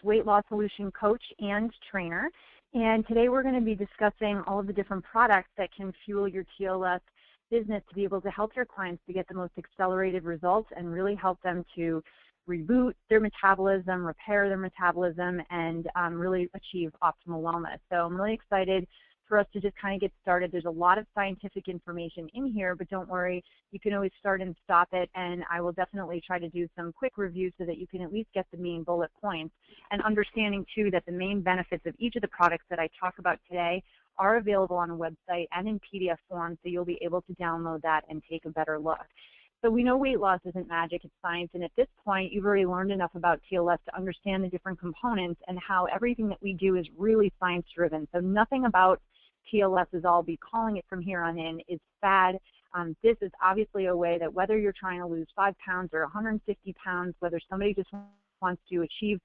weight loss solution coach and trainer. And today we're going to be discussing all of the different products that can fuel your TLS business to be able to help your clients to get the most accelerated results and really help them to reboot their metabolism, repair their metabolism, and really achieve optimal wellness. So I'm really excited for us to just kind of get started. There's a lot of scientific information in here, but don't worry, you can always start and stop it, and I will definitely try to do some quick reviews so that you can at least get the main bullet points, and understanding too that the main benefits of each of the products that I talk about today are available on a website and in PDF form, so you'll be able to download that and take a better look. So we know weight loss isn't magic, it's science, and at this point you've already learned enough about TLS to understand the different components and how everything that we do is really science-driven. So nothing about TLS, as I'll be calling it from here on in, is fad. This is obviously a way that whether you're trying to lose 5 pounds or 150 pounds, whether somebody just wants to achieve,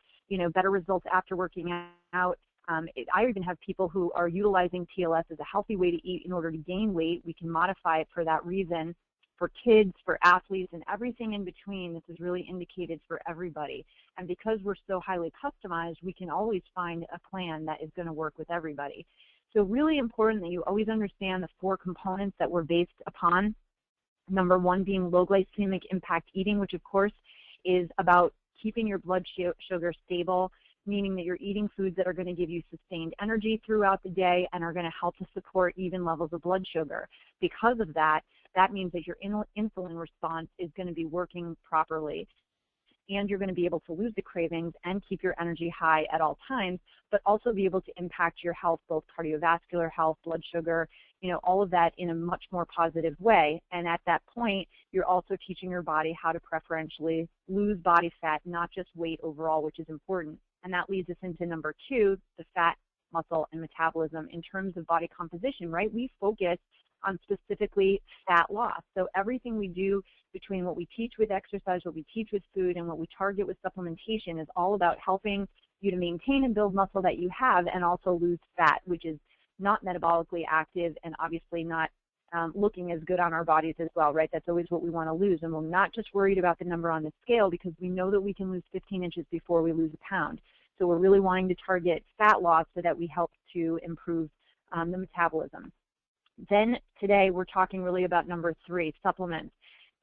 better results after working out. I even have people who are utilizing TLS as a healthy way to eat in order to gain weight. We can modify it for that reason. For kids, for athletes, and everything in between, this is really indicated for everybody. And because we're so highly customized, we can always find a plan that is going to work with everybody. So really important that you always understand the 4 components that we're based upon. Number 1 being low glycemic impact eating, which of course is about keeping your blood sugar stable, meaning that you're eating foods that are going to give you sustained energy throughout the day and are going to help to support even levels of blood sugar. Because of that, that means that your insulin response is going to be working properly, and you're going to be able to lose the cravings and keep your energy high at all times, but also be able to impact your health, both cardiovascular health, blood sugar, all of that in a much more positive way. And at that point, you're also teaching your body how to preferentially lose body fat, not just weight overall, which is important. And that leads us into number 2, the fat, muscle, and metabolism in terms of body composition, right? We focus on specifically fat loss. So everything we do between what we teach with exercise, what we teach with food, and what we target with supplementation is all about helping you to maintain and build muscle that you have and also lose fat, which is not metabolically active and obviously not looking as good on our bodies as well, right? That's always what we want to lose. And we're not just worried about the number on the scale because we know that we can lose 15 inches before we lose a pound. So we're really wanting to target fat loss so that we help to improve the metabolism. Then today we're talking really about number 3, supplements.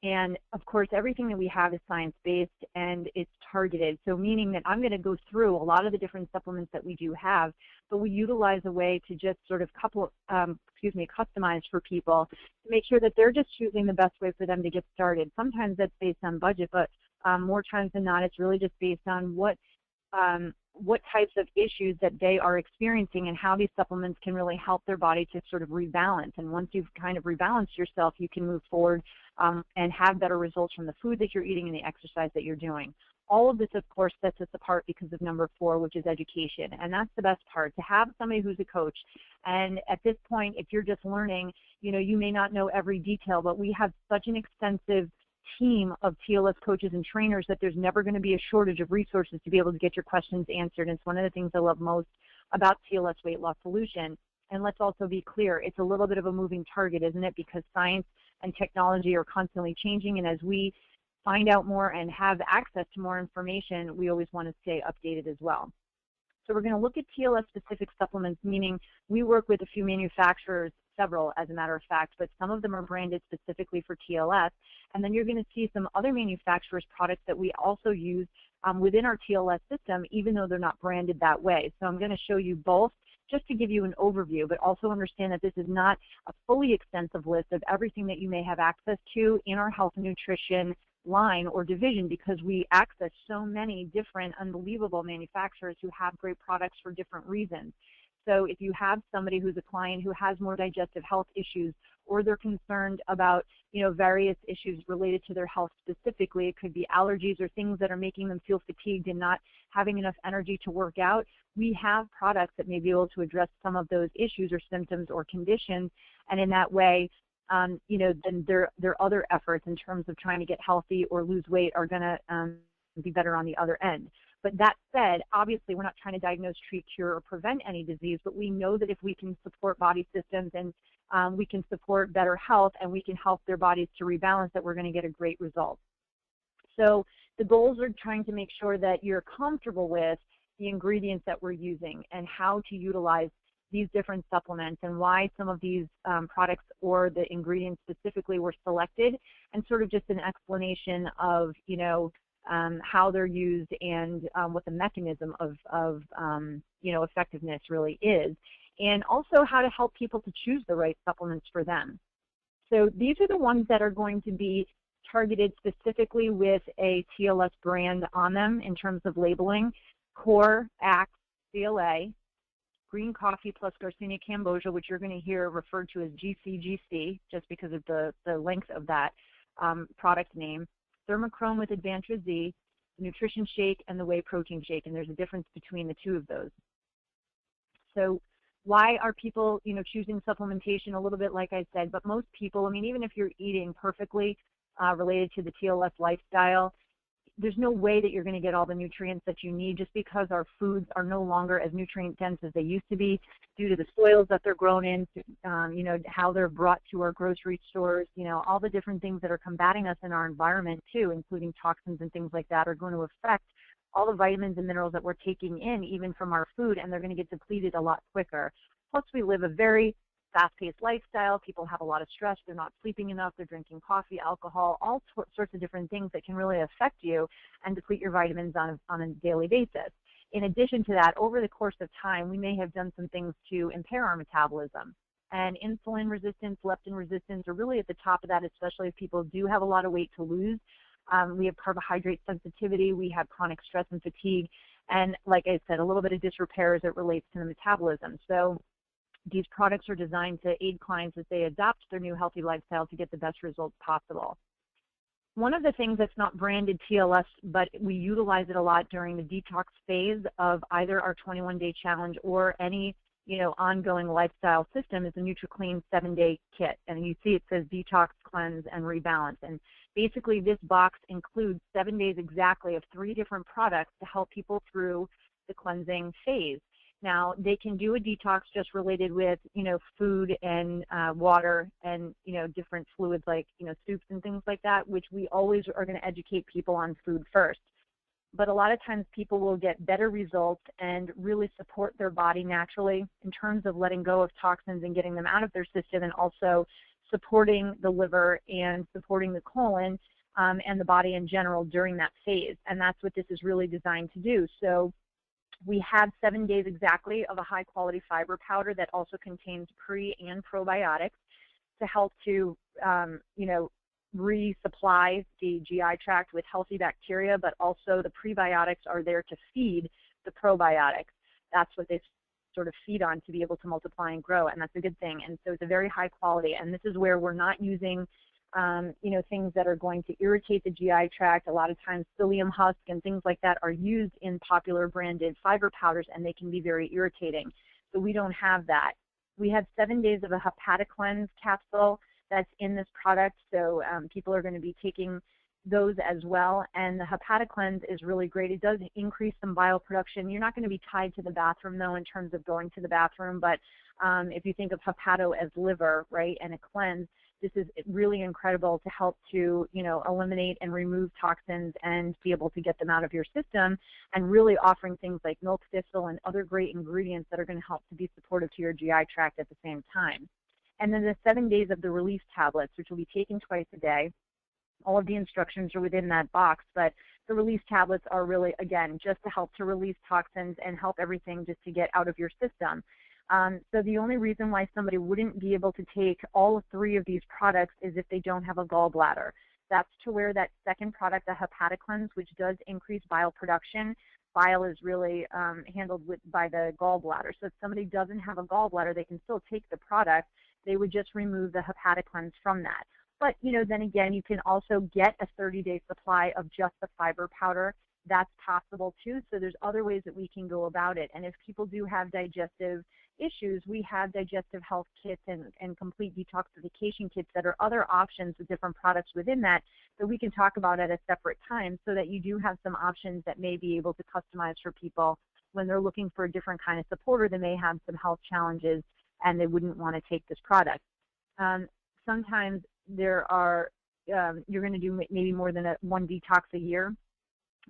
And of course, everything that we have is science-based and it's targeted. So meaning that I'm going to go through a lot of the different supplements that we do have, but we utilize a way to just sort of customize for people to make sure that they're just choosing the best way for them to get started. Sometimes that's based on budget, but more times than not, it's really just based on what types of issues that they are experiencing and how these supplements can really help their body to sort of rebalance. And once you've kind of rebalanced yourself, you can move forward and have better results from the food that you're eating and the exercise that you're doing. All of this, of course, sets us apart because of number 4, which is education. And that's the best part, to have somebody who's a coach. And at this point, if you're just learning, you may not know every detail, but we have such an extensive team of TLS coaches and trainers that there's never going to be a shortage of resources to be able to get your questions answered. And it's one of the things I love most about TLS Weight Loss Solution. And let's also be clear, it's a little bit of a moving target, isn't it? Because science and technology are constantly changing, and as we find out more and have access to more information, we always want to stay updated as well. So we're going to look at TLS-specific supplements, meaning we work with a few manufacturers, several as a matter of fact, but some of them are branded specifically for TLS. And then you're going to see some other manufacturers' products that we also use within our TLS system, even though they're not branded that way. So I'm going to show you both just to give you an overview, but also understand that this is not a fully extensive list of everything that you may have access to in our health and nutrition line or division, because we access so many different unbelievable manufacturers who have great products for different reasons. So if you have somebody who's a client who has more digestive health issues, or they're concerned about, various issues related to their health specifically, it could be allergies or things that are making them feel fatigued and not having enough energy to work out, we have products that may be able to address some of those issues or symptoms or conditions, and in that way, then their other efforts in terms of trying to get healthy or lose weight are going to be better on the other end. But that said, obviously we're not trying to diagnose, treat, cure, or prevent any disease, but we know that if we can support body systems and we can support better health and we can help their bodies to rebalance, that we're going to get a great result. So the goals are trying to make sure that you're comfortable with the ingredients that we're using and how to utilize these different supplements and why some of these products or the ingredients specifically were selected, and sort of just an explanation of, how they're used and what the mechanism of effectiveness really is, and also how to help people to choose the right supplements for them. So these are the ones that are going to be targeted specifically with a TLS brand on them in terms of labeling: Core, Axe, CLA, green coffee plus Garcinia cambogia, which you're going to hear referred to as GCGC just because of the length of that product name, Thermochrome with Advantra Z, the nutrition shake, and the whey protein shake, and there's a difference between the two of those. So why are people, choosing supplementation? A little bit like I said, but most people, even if you're eating perfectly related to the TLS lifestyle, there's no way that you're going to get all the nutrients that you need just because our foods are no longer as nutrient dense as they used to be due to the soils that they're grown in, how they're brought to our grocery stores, all the different things that are combating us in our environment too, including toxins and things like that, are going to affect all the vitamins and minerals that we're taking in, even from our food, and they're going to get depleted a lot quicker. Plus, we live a very fast-paced lifestyle. People have a lot of stress. They're not sleeping enough. They're drinking coffee, alcohol, all sorts of different things that can really affect you and deplete your vitamins on a daily basis. In addition to that, over the course of time, we may have done some things to impair our metabolism. And insulin resistance, leptin resistance are really at the top of that, especially if people do have a lot of weight to lose. We have carbohydrate sensitivity. We have chronic stress and fatigue. And like I said, a little bit of disrepair as it relates to the metabolism. So these products are designed to aid clients as they adopt their new healthy lifestyle to get the best results possible. One of the things that's not branded TLS, but we utilize it a lot during the detox phase of either our 21-day challenge or any ongoing lifestyle system, is the NutriClean 7-Day Kit. And you see it says detox, cleanse, and rebalance. And basically this box includes 7 days exactly of 3 different products to help people through the cleansing phase. Now, they can do a detox just related with, food and water and, different fluids like, soups and things like that, which we always are going to educate people on food first. But a lot of times people will get better results and really support their body naturally in terms of letting go of toxins and getting them out of their system, and also supporting the liver and supporting the colon and the body in general during that phase. And that's what this is really designed to do. So we have 7 days exactly of a high-quality fiber powder that also contains pre- and probiotics to help to, resupply the GI tract with healthy bacteria, but also the prebiotics are there to feed the probiotics. That's what they sort of feed on to be able to multiply and grow, and that's a good thing. And so it's a very high quality, and this is where we're not using things that are going to irritate the GI tract. A lot of times psyllium husk and things like that are used in popular branded fiber powders, and they can be very irritating. So we don't have that. We have 7 days of a hepatocleanse capsule that's in this product, so people are going to be taking those as well. And the hepatocleanse is really great. It does increase some bile production. You're not going to be tied to the bathroom, though, in terms of going to the bathroom, but if you think of hepato as liver, right, and a cleanse, this is really incredible to help to, eliminate and remove toxins and be able to get them out of your system, and really offering things like milk thistle and other great ingredients that are going to help to be supportive to your GI tract at the same time. And then the 7 days of the release tablets, which will be taken twice a day. All of the instructions are within that box, but the release tablets are really, again, just to help to release toxins and help everything just to get out of your system. So the only reason why somebody wouldn't be able to take all 3 of these products is if they don't have a gallbladder. That's to where that second product, the hepatocleanse, which does increase bile production. Bile is really handled by the gallbladder. So if somebody doesn't have a gallbladder, they can still take the product. They would just remove the hepatocleanse from that. But, then again, you can also get a 30-day supply of just the fiber powder. That's possible too. So there's other ways that we can go about it. And if people do have digestive issues, we have digestive health kits and complete detoxification kits that are other options with different products within that we can talk about at a separate time, so that you do have some options that may be able to customize for people when they're looking for a different kind of support, or they may have some health challenges and they wouldn't want to take this product. Sometimes there are, you're going to do maybe more than one detox a year.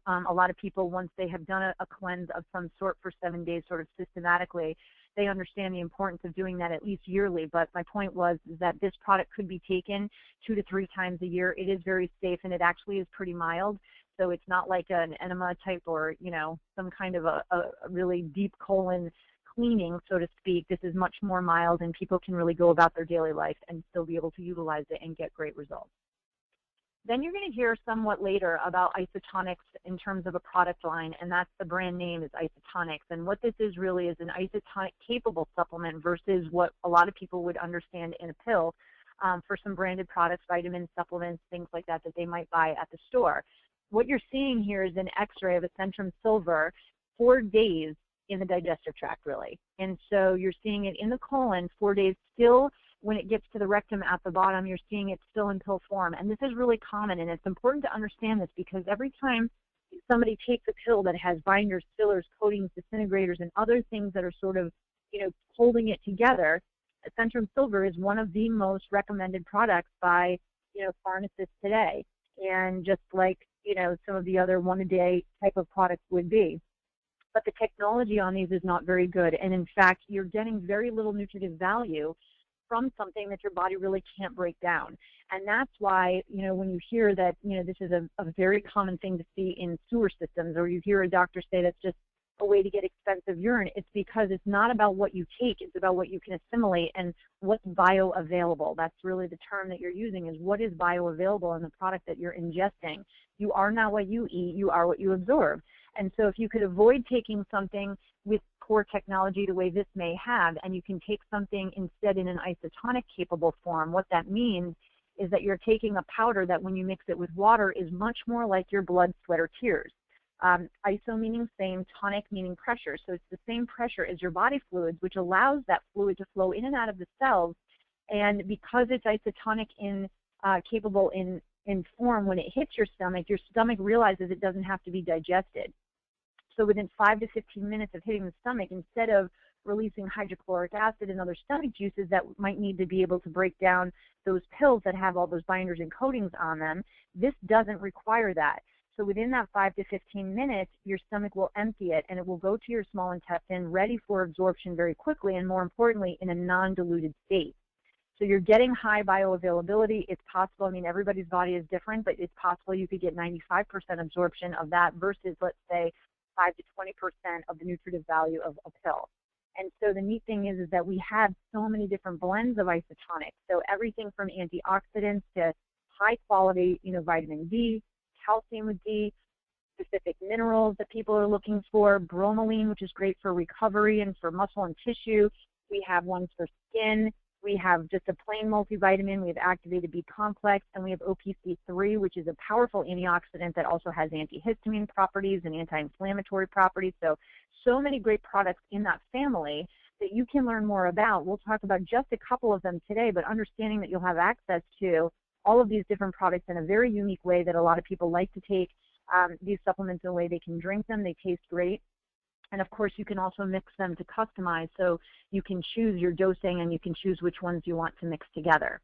A lot of people, once they have done a cleanse of some sort for 7 days sort of systematically, they understand the importance of doing that at least yearly. But my point was that this product could be taken 2 to 3 times a year. It is very safe, and it actually is pretty mild. So it's not like an enema type or, you know, some kind of a really deep colon cleaning, so to speak. This is much more mild, and people can really go about their daily life and still be able to utilize it and get great results. Then you're going to hear somewhat later about isotonics in terms of a product line, and that's the brand name is Isotonics. And what this is really is an isotonic capable supplement versus what a lot of people would understand in a pill for some branded products, vitamins, supplements, things like that that they might buy at the store. What you're seeing here is an x-ray of a centrum silver 4 days in the digestive tract, really. And so you're seeing it in the colon 4 days still. When it gets to the rectum at the bottom, you're seeing it still in pill form. And this is really common, and it's important to understand this because every time somebody takes a pill that has binders, fillers, coatings, disintegrators, and other things that are sort of, you know, holding it together, Centrum Silver is one of the most recommended products by, you know, pharmacists today. And just like, you know, some of the other one-a-day type of products would be. But the technology on these is not very good. And in fact, you're getting very little nutritive value from something that your body really can't break down. And that's why, you know, when you hear that, you know, this is a very common thing to see in sewer systems, or you hear a doctor say that's just a way to get expensive urine, it's because it's not about what you take, it's about what you can assimilate and what's bioavailable. That's really the term that you're using, is what is bioavailable in the product that you're ingesting. You are not what you eat, you are what you absorb. And so if you could avoid taking something with core technology the way this may have, and you can take something instead in an isotonic capable form, what that means is that you're taking a powder that when you mix it with water is much more like your blood, sweat, or tears. Iso meaning same, tonic meaning pressure. So it's the same pressure as your body fluids, which allows that fluid to flow in and out of the cells. And because it's isotonic capable in form, when it hits your stomach realizes it doesn't have to be digested. So within 5 to 15 minutes of hitting the stomach, instead of releasing hydrochloric acid and other stomach juices that might need to be able to break down those pills that have all those binders and coatings on them, this doesn't require that. So within that 5 to 15 minutes, your stomach will empty it, and it will go to your small intestine ready for absorption very quickly, and more importantly, in a non-diluted state. So you're getting high bioavailability. It's possible, I mean, everybody's body is different, but it's possible you could get 95% absorption of that versus, let's say, 5 to 20% of the nutritive value of a pill. And so the neat thing is that we have so many different blends of isotonics. So everything from antioxidants to high quality, you know, vitamin D, calcium with D, specific minerals that people are looking for, bromelain, which is great for recovery and for muscle and tissue. We have ones for skin. We have just a plain multivitamin. We have activated B complex, and we have OPC3, which is a powerful antioxidant that also has antihistamine properties and anti-inflammatory properties. So many great products in that family that you can learn more about. We'll talk about just a couple of them today, but understanding that you'll have access to all of these different products in a very unique way that a lot of people like to take these supplements in a way they can drink them. They taste great. And of course, you can also mix them to customize, so you can choose your dosing and you can choose which ones you want to mix together.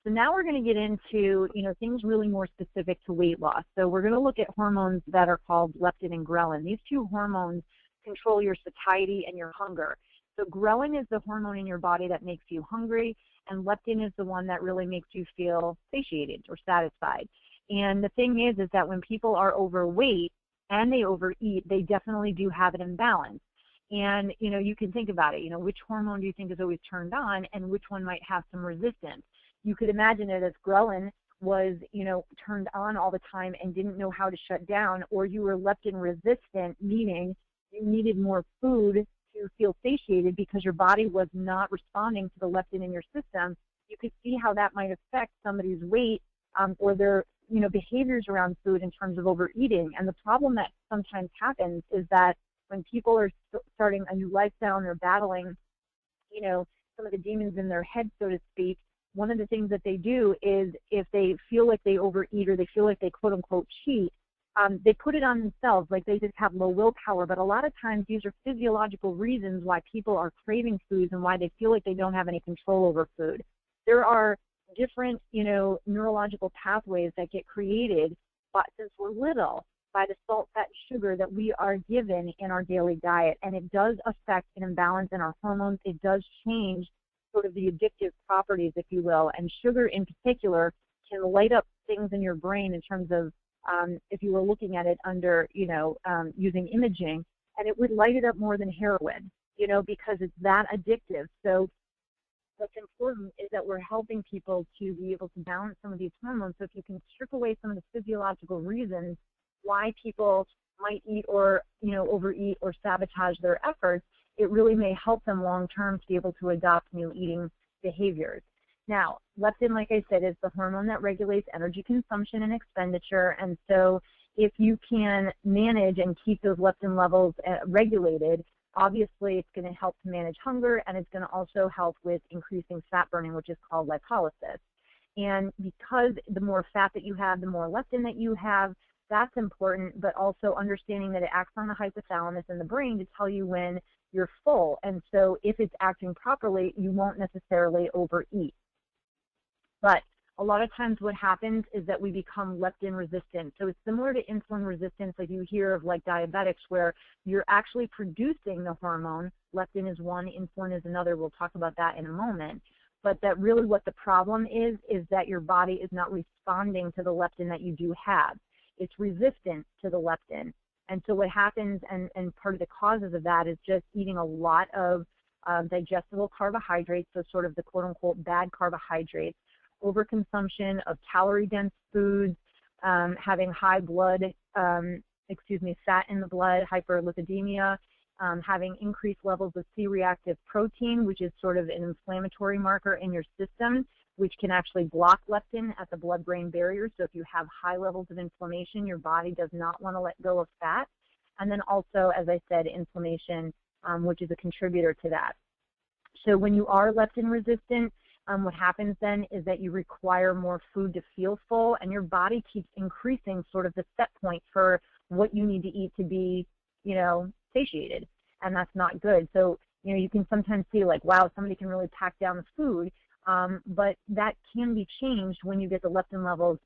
So now we're going to get into, you know, things really more specific to weight loss. So we're going to look at hormones that are called leptin and ghrelin. These two hormones control your satiety and your hunger. So ghrelin is the hormone in your body that makes you hungry, and leptin is the one that really makes you feel satiated or satisfied. And the thing is that when people are overweight and they overeat, they definitely do have an imbalance. And, you know, you can think about it, you know, which hormone do you think is always turned on and which one might have some resistance? You could imagine it as ghrelin was, you know, turned on all the time and didn't know how to shut down, or you were leptin resistant, meaning you needed more food to feel satiated because your body was not responding to the leptin in your system. You could see how that might affect somebody's weight or their, you know, behaviors around food in terms of overeating. And the problem that sometimes happens is that when people are starting a new lifestyle and they're battling, you know, some of the demons in their head, so to speak, one of the things that they do is if they feel like they overeat or they feel like they quote unquote cheat, they put it on themselves, like they just have low willpower. But a lot of times these are physiological reasons why people are craving foods and why they feel like they don't have any control over food. There are different, you know, neurological pathways that get created since we're little by the salt, fat, and sugar that we are given in our daily diet. And it does affect an imbalance in our hormones. It does change sort of the addictive properties, if you will. And sugar in particular can light up things in your brain in terms of, if you were looking at it under, using imaging, and it would light it up more than heroin, because it's that addictive. So what's important is that we're helping people to be able to balance some of these hormones. So if you can strip away some of the physiological reasons why people might eat or, overeat or sabotage their efforts, it really may help them long term to be able to adopt new eating behaviors. Now, leptin, like I said, is the hormone that regulates energy consumption and expenditure. And so if you can manage and keep those leptin levels regulated, obviously it's going to help to manage hunger, and it's going to also help with increasing fat burning, which is called lipolysis. And because the more fat that you have, the more leptin that you have, that's important, but also understanding that it acts on the hypothalamus in the brain to tell you when you're full. And so if it's acting properly, you won't necessarily overeat. But a lot of times what happens is that we become leptin resistant. So it's similar to insulin resistance, like you hear of like diabetics, where you're actually producing the hormone. Leptin is one, insulin is another. We'll talk about that in a moment. But that really what the problem is that your body is not responding to the leptin that you do have. It's resistant to the leptin. And so what happens, and part of the causes of that, is just eating a lot of digestible carbohydrates, so sort of the quote-unquote bad carbohydrates, overconsumption of calorie-dense foods, having high blood, fat in the blood, hyperlipidemia, having increased levels of C-reactive protein, which is sort of an inflammatory marker in your system, which can actually block leptin at the blood-brain barrier. So if you have high levels of inflammation, your body does not want to let go of fat. And then also, as I said, inflammation, which is a contributor to that. So when you are leptin resistant, what happens then is that you require more food to feel full, and your body keeps increasing sort of the set point for what you need to eat to be, satiated, and that's not good. So, you can sometimes see like, wow, somebody can really pack down the food, but that can be changed when you get the leptin levels,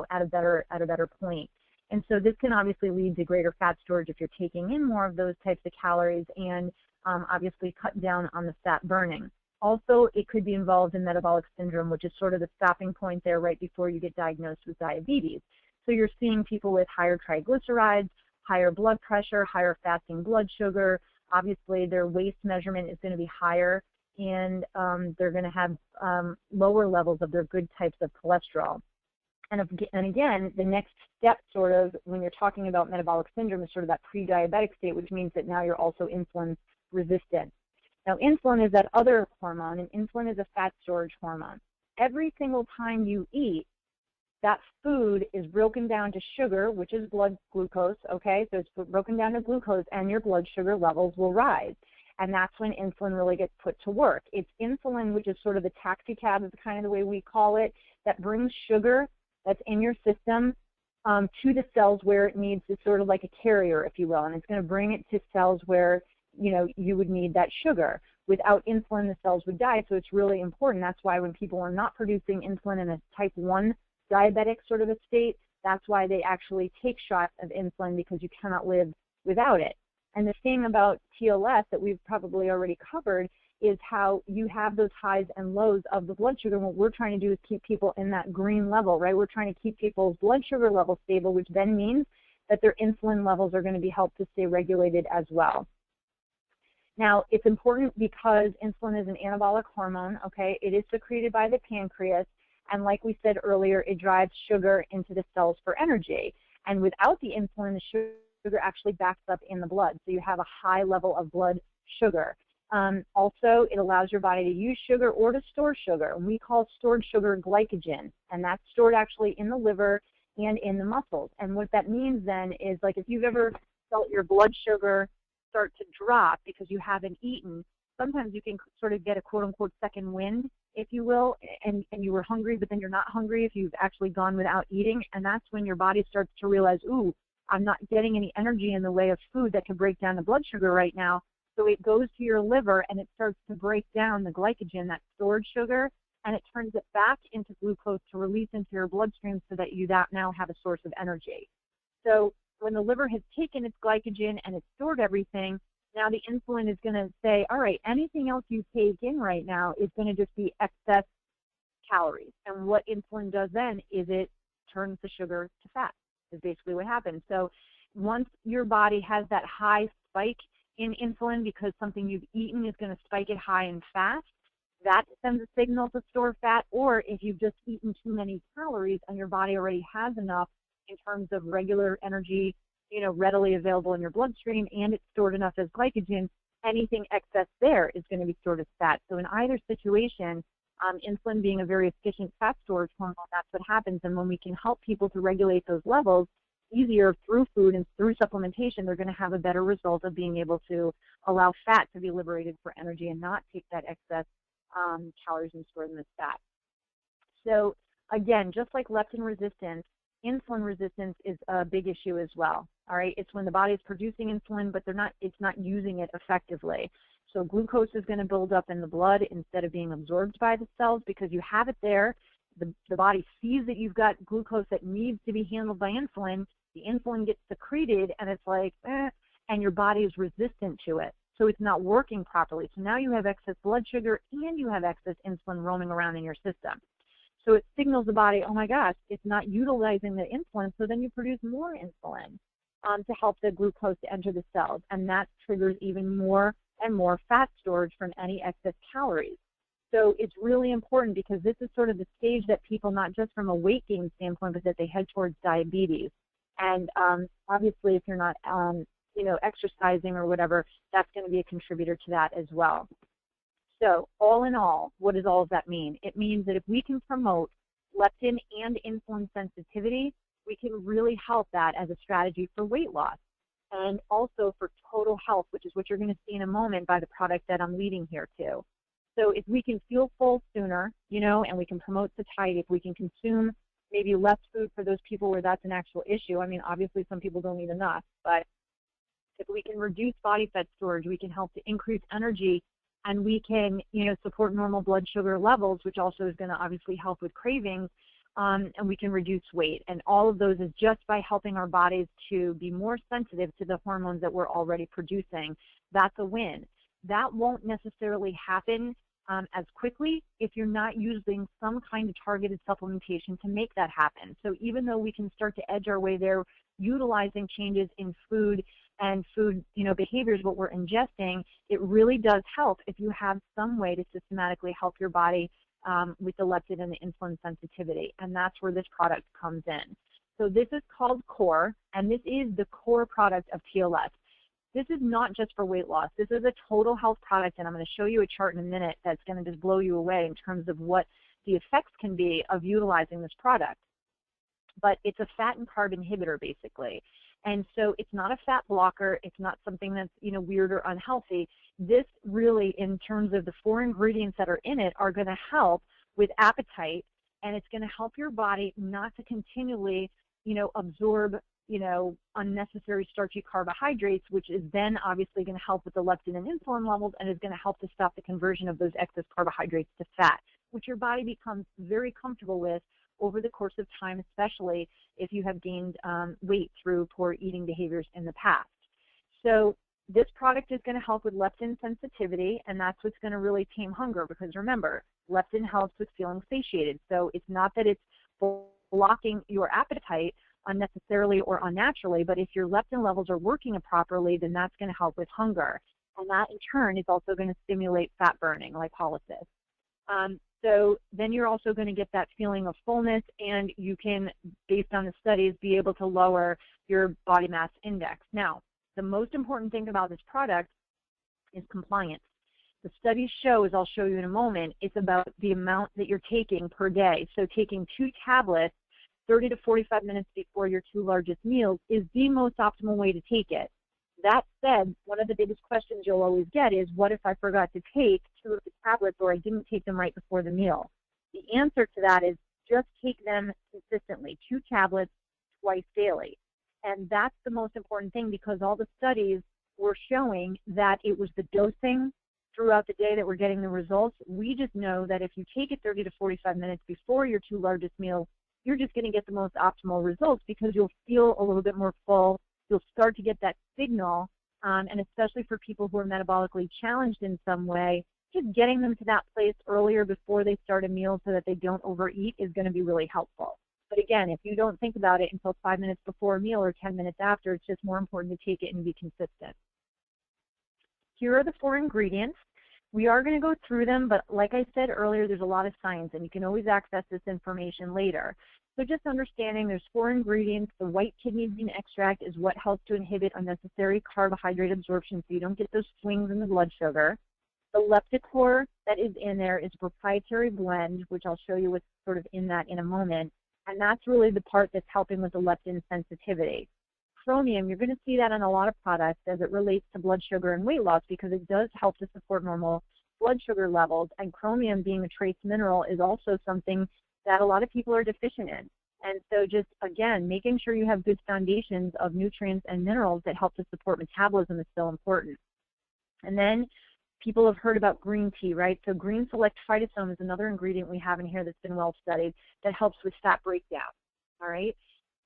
at a better point. And so this can obviously lead to greater fat storage if you're taking in more of those types of calories, and obviously cut down on the fat burning. Also, it could be involved in metabolic syndrome, which is sort of the stopping point there right before you get diagnosed with diabetes. So you're seeing people with higher triglycerides, higher blood pressure, higher fasting blood sugar. Obviously, their waist measurement is going to be higher, and they're going to have lower levels of their good types of cholesterol. And again, the next step sort of when you're talking about metabolic syndrome is sort of that pre-diabetic state, which means that now you're also insulin resistant. Now, insulin is that other hormone, and insulin is a fat storage hormone. Every single time you eat, that food is broken down to sugar, which is blood glucose, okay? So it's broken down to glucose, and your blood sugar levels will rise. And that's when insulin really gets put to work. It's insulin, which is sort of the taxi cab, is kind of the way we call it, that brings sugar that's in your system to the cells where it needs. It's sort of like a carrier, if you will, and it's going to bring it to cells where you would need that sugar. Without insulin, the cells would die, so it's really important. That's why when people are not producing insulin in a type 1 diabetic sort of a state, that's why they actually take shots of insulin, because you cannot live without it. And the thing about TLS that we've probably already covered is how you have those highs and lows of the blood sugar. And what we're trying to do is keep people in that green level, right? We're trying to keep people's blood sugar levels stable, which then means that their insulin levels are going to be helped to stay regulated as well. Now, it's important because insulin is an anabolic hormone, okay? It is secreted by the pancreas, and like we said earlier, it drives sugar into the cells for energy. And without the insulin, the sugar actually backs up in the blood, so you have a high level of blood sugar. Also, it allows your body to use sugar or to store sugar. We call stored sugar glycogen, and that's stored actually in the liver and in the muscles. And what that means then is, like, if you've ever felt your blood sugar start to drop because you haven't eaten, sometimes you can sort of get a quote-unquote second wind, if you will, and you were hungry, but then you're not hungry if you've actually gone without eating, and that's when your body starts to realize, ooh, I'm not getting any energy in the way of food that can break down the blood sugar right now. So it goes to your liver and it starts to break down the glycogen, that stored sugar, and it turns it back into glucose to release into your bloodstream so that you now have a source of energy. So when the liver has taken its glycogen and it's stored everything, now the insulin is going to say, all right, anything else you take in right now is going to just be excess calories. And what insulin does then is it turns the sugar to fat, is basically what happens. So once your body has that high spike in insulin because something you've eaten is going to spike it high and fast, that sends a signal to store fat. Or if you've just eaten too many calories and your body already has enough in terms of regular energy, readily available in your bloodstream, and it's stored enough as glycogen, anything excess there is going to be stored as fat. So in either situation, insulin being a very efficient fat storage hormone, that's what happens. And when we can help people to regulate those levels easier through food and through supplementation, they're going to have a better result of being able to allow fat to be liberated for energy and not take that excess calories and store them as fat. So again, just like leptin resistance, insulin resistance is a big issue as well. All right, it's when the body is producing insulin, but it's not using it effectively. So glucose is going to build up in the blood instead of being absorbed by the cells because you have it there. The body sees that you've got glucose that needs to be handled by insulin. The insulin gets secreted, and it's like, and your body is resistant to it. So it's not working properly. So now you have excess blood sugar and you have excess insulin roaming around in your system. So it signals the body, oh my gosh, it's not utilizing the insulin, so then you produce more insulin to help the glucose to enter the cells. And that triggers even more and more fat storage from any excess calories. So it's really important because this is sort of the stage that people, not just from a weight gain standpoint, but that they head towards diabetes. And obviously if you're not exercising or whatever, that's going to be a contributor to that as well. So all in all, what does all of that mean? It means that if we can promote leptin and insulin sensitivity, we can really help that as a strategy for weight loss and also for total health, which is what you're going to see in a moment by the product that I'm leading here too. So if we can feel full sooner, and we can promote satiety, if we can consume maybe less food for those people where that's an actual issue. I mean, obviously some people don't eat enough, but if we can reduce body fat storage, we can help to increase energy, and we can, support normal blood sugar levels, which also is going to obviously help with cravings, and we can reduce weight. And all of those is just by helping our bodies to be more sensitive to the hormones that we're already producing. That's a win. That won't necessarily happen as quickly if you're not using some kind of targeted supplementation to make that happen. So even though we can start to edge our way there, utilizing changes in food and food, behaviors, what we're ingesting, it really does help if you have some way to systematically help your body with the leptin and the insulin sensitivity. And that's where this product comes in. So this is called Core, and this is the core product of TLS. This is not just for weight loss. This is a total health product, and I'm going to show you a chart in a minute that's going to just blow you away in terms of what the effects can be of utilizing this product. But it's a fat and carb inhibitor, basically. And so it's not a fat blocker. It's not something that's, weird or unhealthy. This really, in terms of the 4 ingredients that are in it, are going to help with appetite, and it's going to help your body not to continually, absorb, unnecessary starchy carbohydrates, which is then obviously going to help with the leptin and insulin levels and is going to help to stop the conversion of those excess carbohydrates to fat, which your body becomes very comfortable with over the course of time, especially if you have gained weight through poor eating behaviors in the past. So this product is going to help with leptin sensitivity, and that's what's going to really tame hunger, because remember, leptin helps with feeling satiated. So it's not that it's blocking your appetite unnecessarily or unnaturally, but if your leptin levels are working properly, then that's going to help with hunger. And that in turn is also going to stimulate fat burning, lipolysis. So then you're also going to get that feeling of fullness, and you can, based on the studies, be able to lower your body mass index. Now, the most important thing about this product is compliance. The studies show, as I'll show you in a moment, it's about the amount that you're taking per day. So taking 2 tablets 30 to 45 minutes before your 2 largest meals is the most optimal way to take it. That said, one of the biggest questions you'll always get is, what if I forgot to take 2 of the tablets, or I didn't take them right before the meal? The answer to that is just take them consistently, 2 tablets twice daily. And that's the most important thing, because all the studies were showing that it was the dosing throughout the day that we're getting the results. We just know that if you take it 30 to 45 minutes before your 2 largest meals, you're just going to get the most optimal results, because you'll feel a little bit more full, you'll start to get that signal, and especially for people who are metabolically challenged in some way, just getting them to that place earlier before they start a meal so that they don't overeat is going to be really helpful. But again, if you don't think about it until 5 minutes before a meal or 10 minutes after, it's just more important to take it and be consistent. Here are the 4 ingredients. We are going to go through them, but like I said earlier, there's a lot of science, and you can always access this information later. So just understanding there's 4 ingredients. The white kidney bean extract is what helps to inhibit unnecessary carbohydrate absorption so you don't get those swings in the blood sugar. The lepticor that is in there is a proprietary blend, which I'll show you what's sort of in that in a moment, and that's really the part that's helping with the leptin sensitivity. Chromium, you're going to see that in a lot of products as it relates to blood sugar and weight loss because it does help to support normal blood sugar levels, and chromium being a trace mineral is also something that a lot of people are deficient in. And so just, again, making sure you have good foundations of nutrients and minerals that help to support metabolism is still important. And then people have heard about green tea, right? So green select phytosome is another ingredient we have in here that's been well studied that helps with fat breakdown, all right?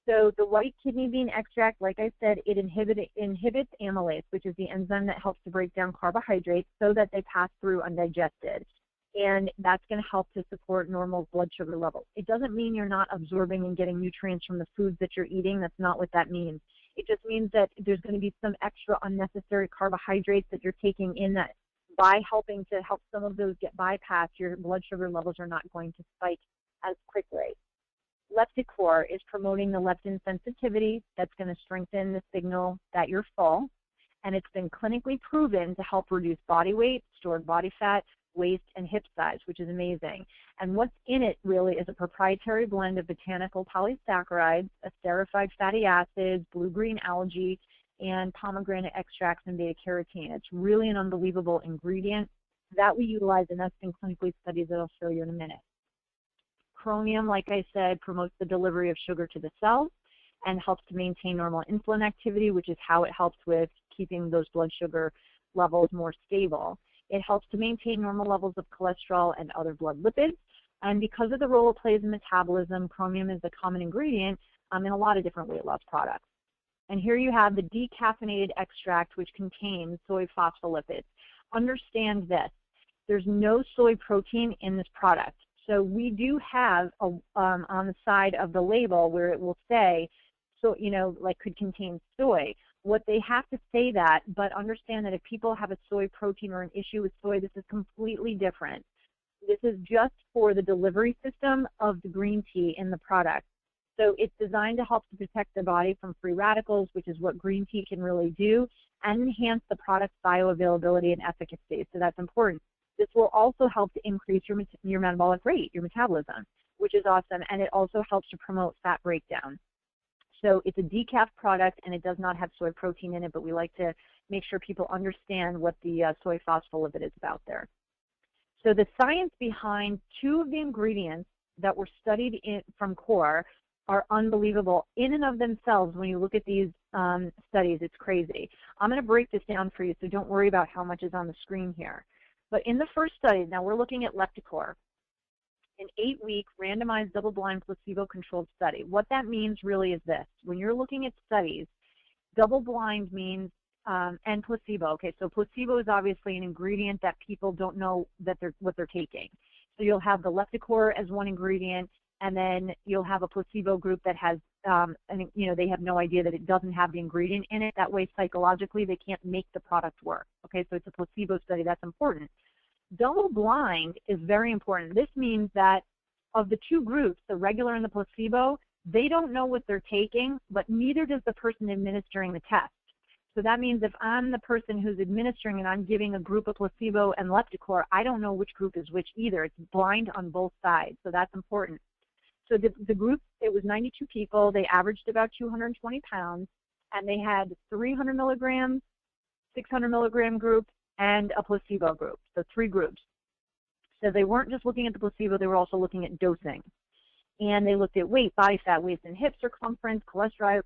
So the white kidney bean extract, like I said, it inhibits amylase, which is the enzyme that helps to break down carbohydrates so that they pass through undigested. And that's going to help to support normal blood sugar levels. It doesn't mean you're not absorbing and getting nutrients from the foods that you're eating. That's not what that means. It just means that there's going to be some extra unnecessary carbohydrates that you're taking in that by helping to help some of those get bypassed, your blood sugar levels are not going to spike as quickly. Lepticor is promoting the leptin sensitivity that's going to strengthen the signal that you're full, and it's been clinically proven to help reduce body weight, stored body fat, waist, and hip size, which is amazing. And what's in it really is a proprietary blend of botanical polysaccharides, esterified fatty acids, blue-green algae, and pomegranate extracts and beta-carotene. It's really an unbelievable ingredient that we utilize, and that's been clinically studied that I'll show you in a minute. Chromium, like I said, promotes the delivery of sugar to the cells and helps to maintain normal insulin activity, which is how it helps with keeping those blood sugar levels more stable. It helps to maintain normal levels of cholesterol and other blood lipids. And because of the role it plays in metabolism, chromium is a common ingredient in a lot of different weight loss products. And here you have the decaffeinated extract, which contains soy phospholipids. Understand this. There's no soy protein in this product. So we do have on the side of the label where it will say, so, like could contain soy. What they have to say that, but understand that if people have a soy protein or an issue with soy, this is completely different. This is just for the delivery system of the green tea in the product. So it's designed to help to protect the body from free radicals, which is what green tea can really do, and enhance the product's bioavailability and efficacy. So that's important. This will also help to increase your metabolic rate, your metabolism, which is awesome, and it also helps to promote fat breakdown. So it's a decaf product, and it does not have soy protein in it, but we like to make sure people understand what the soy phospholipid is about there. So the science behind 2 of the ingredients that were studied from CORE are unbelievable in and of themselves. When you look at these studies, it's crazy. I'm going to break this down for you, so don't worry about how much is on the screen here. But in the first study, now we're looking at Lepticor, an 8-week randomized double-blind placebo-controlled study. What that means really is this. When you're looking at studies, double-blind means, and placebo. Okay, so placebo is obviously an ingredient that people don't know that what they're taking. So you'll have the Lepticor as one ingredient, and then you'll have a placebo group that has, they have no idea that it doesn't have the ingredient in it. That way, psychologically, they can't make the product work. Okay, so it's a placebo study. That's important. Double blind is very important. This means that of the 2 groups, the regular and the placebo, they don't know what they're taking, but neither does the person administering the test. So that means if I'm the person who's administering and I'm giving a group of placebo and Lepticor, I don't know which group is which either. It's blind on both sides, so that's important. So the group, it was 92 people. They averaged about 220 pounds, and they had 300 milligrams, 600 milligram group, and a placebo group, so 3 groups. So they weren't just looking at the placebo, they were also looking at dosing. And they looked at weight, body fat, waist and hip circumference, cholesterol,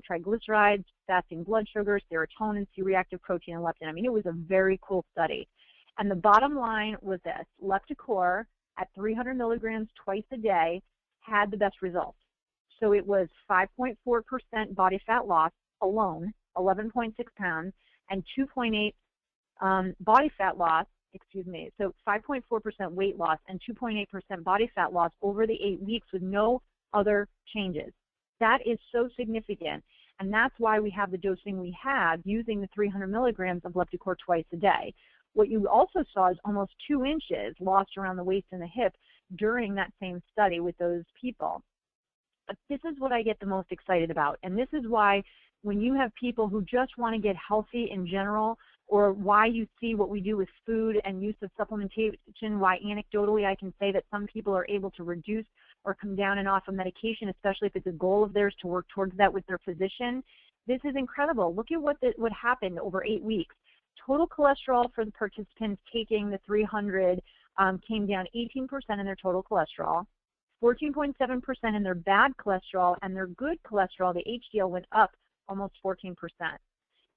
triglycerides, fasting blood sugar, serotonin, C-reactive protein, and leptin. I mean, it was a very cool study. And the bottom line was this: Lepticor at 300 milligrams twice a day had the best results. So it was 5.4% body fat loss, alone, 11.6 pounds, and 2.8 body fat loss, so 5.4% weight loss and 2.8% body fat loss over the 8 weeks with no other changes. That is so significant, and that's why we have the dosing we have using the 300 milligrams of Lepticor twice a day. What you also saw is almost 2 inches lost around the waist and the hip during that same study with those people. But this is what I get the most excited about, and this is why when you have people who just want to get healthy in general, or why you see what we do with food and use of supplementation, why anecdotally I can say that some people are able to reduce or come down and off of medication, especially if it's a goal of theirs to work towards that with their physician. This is incredible. Look at what happened over 8 weeks. Total cholesterol for the participants taking the 300 came down 18% in their total cholesterol, 14.7% in their bad cholesterol, and their good cholesterol, the HDL, went up almost 14%.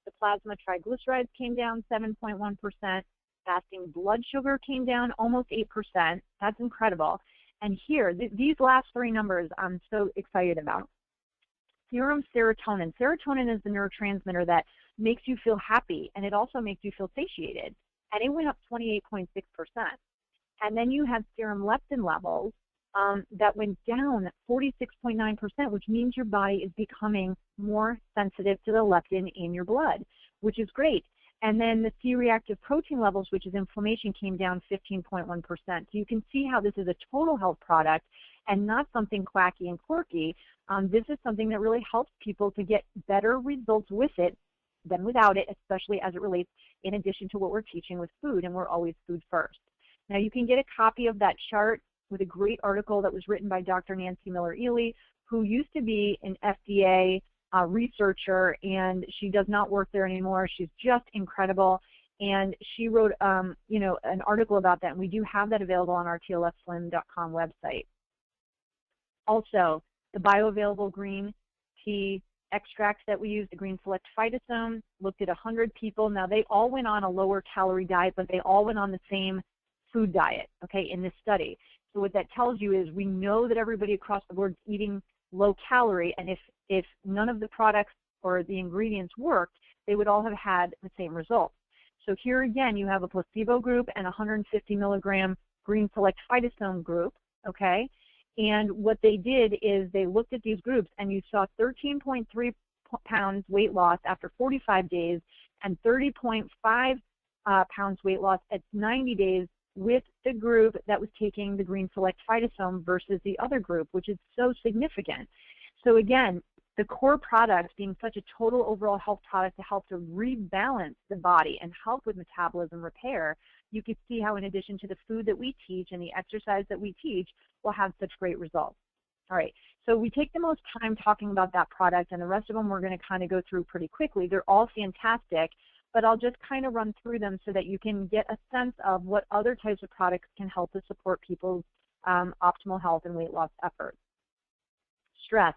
The plasma triglycerides came down 7.1%. Fasting blood sugar came down almost 8%. That's incredible. And here, these last 3 numbers I'm so excited about. Serum serotonin. Serotonin is the neurotransmitter that makes you feel happy, and it also makes you feel satiated. And it went up 28.6%. And then you have serum leptin levels that went down 46.9%, which means your body is becoming more sensitive to the leptin in your blood, which is great. And then the C-reactive protein levels, which is inflammation, came down 15.1%. So you can see how this is a total health product and not something quacky and quirky. This is something that really helps people to get better results with it than without it, especially as it relates in addition to what we're teaching with food, and we're always food first. Now you can get a copy of that chart with a great article that was written by Dr. Nancy Miller-Ely, who used to be an FDA researcher, and she does not work there anymore. She's just incredible, and she wrote an article about that, and we do have that available on our TLSslim.com website. Also, the bioavailable green tea extracts that we use, the Green Select Phytosome, looked at 100 people. Now, they all went on a lower calorie diet, but they all went on the same food diet, okay, in this study. So what that tells you is we know that everybody across the board is eating low calorie, and if none of the products or the ingredients worked, they would all have had the same result. So here again, you have a placebo group and a 150 milligram Green Select Phytosome group, okay? And what they did is they looked at these groups, and you saw 13.3 pounds weight loss after 45 days and 30.5 pounds weight loss at 90 days with the group that was taking the Green Select Phytosome versus the other group, which is so significant. So again, the core product being such a total overall health product to help to rebalance the body and help with metabolism repair, you can see how in addition to the food that we teach and the exercise that we teach, we'll have such great results. All right, so we take the most time talking about that product, and the rest of them we're going to kind of go through pretty quickly. They're all fantastic, but I'll just kind of run through them so that you can get a sense of what other types of products can help to support people's optimal health and weight loss efforts. Stress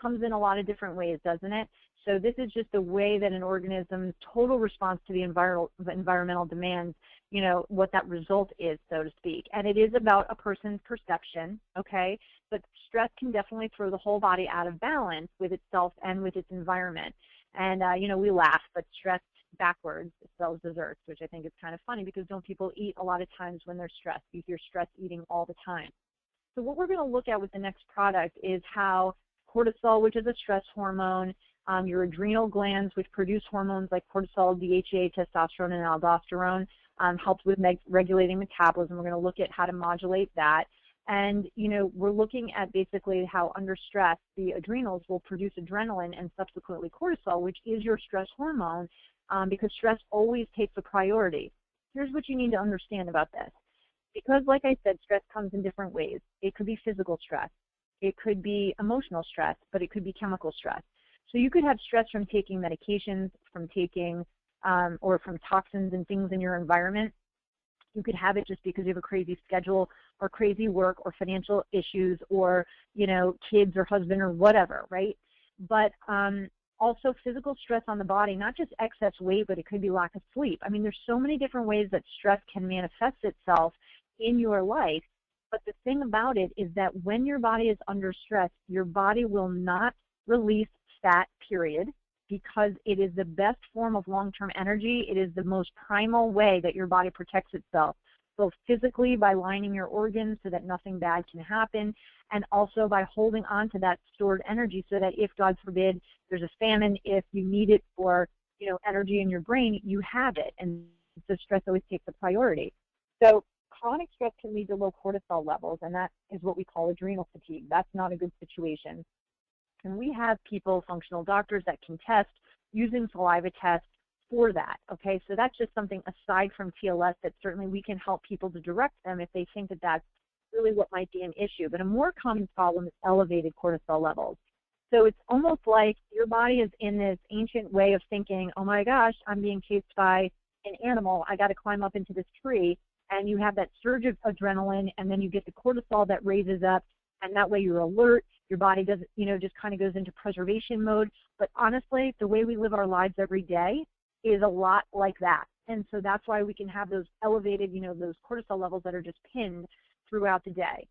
comes in a lot of different ways, doesn't it? So this is just the way that an organism's total response to the environmental demands, you know, what that result is, so to speak. And it is about a person's perception, okay? But stress can definitely throw the whole body out of balance with itself and with its environment. And, you know, we laugh, but stress backwards spells desserts, which I think is kind of funny because don't people eat a lot of times when they're stressed? You hear stress eating all the time. So what we're going to look at with the next product is how cortisol, which is a stress hormone, your adrenal glands, which produce hormones like cortisol, DHA, testosterone, and aldosterone, helps with regulating metabolism. We're going to look at how to modulate that. And, you know, we're looking at basically how under stress, the adrenals will produce adrenaline and subsequently cortisol, which is your stress hormone, because stress always takes a priority. Here's what you need to understand about this. Because, like I said, stress comes in different ways. It could be physical stress. It could be emotional stress, but it could be chemical stress. So you could have stress from taking medications, from taking, or from toxins and things in your environment. You could have it just because you have a crazy schedule or crazy work or financial issues or, you know, kids or husband or whatever, right? But also physical stress on the body, not just excess weight, but it could be lack of sleep. I mean, there's so many different ways that stress can manifest itself in your life. But the thing about it is that when your body is under stress, your body will not release fat, period. because it is the best form of long-term energy. It is the most primal way that your body protects itself, both physically by lining your organs so that nothing bad can happen, and also by holding on to that stored energy so that if, God forbid, there's a famine, if you need it for energy in your brain, you have it. And so stress always takes a priority. So chronic stress can lead to low cortisol levels, and that is what we call adrenal fatigue. That's not a good situation. And we have people, functional doctors, that can test using saliva tests for that, okay? So that's just something aside from TLS that certainly we can help people to direct them if they think that that's really what might be an issue. But a more common problem is elevated cortisol levels. So it's almost like your body is in this ancient way of thinking, oh my gosh, I'm being chased by an animal, I got to climb up into this tree, and you have that surge of adrenaline, and then you get the cortisol that raises up, and that way you're alert. Your body doesn't, just kind of goes into preservation mode. But honestly, the way we live our lives every day is a lot like that. And so that's why we can have those elevated, those cortisol levels that are just pinned throughout the day.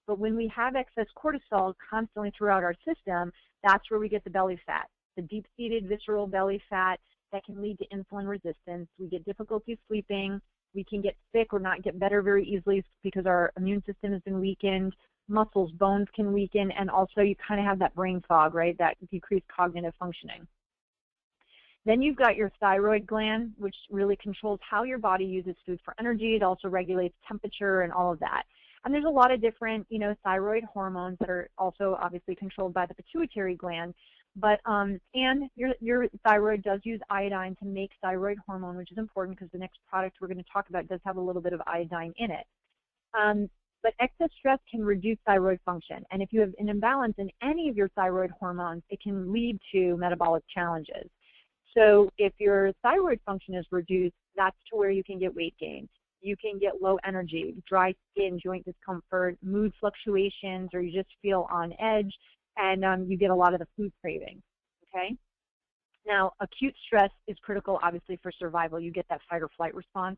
But when we have excess cortisol constantly throughout our system, that's where we get the belly fat, the deep-seated visceral belly fat that can lead to insulin resistance. We get difficulty sleeping. We can get sick or not get better very easily because our immune system has been weakened. Muscles, bones can weaken, and also you kind of have that brain fog, right, that decreased cognitive functioning. Then you've got your thyroid gland, which really controls how your body uses food for energy. It also regulates temperature and all of that. And there's a lot of different, thyroid hormones that are also obviously controlled by the pituitary gland. But and your thyroid does use iodine to make thyroid hormone, which is important because the next product we're going to talk about does have a little bit of iodine in it. But excess stress can reduce thyroid function. And if you have an imbalance in any of your thyroid hormones, it can lead to metabolic challenges. So if your thyroid function is reduced, that's to where you can get weight gain. You can get low energy, dry skin, joint discomfort, mood fluctuations, or you just feel on edge, and you get a lot of the food cravings, okay? Now, acute stress is critical, obviously, for survival. You get that fight or flight response.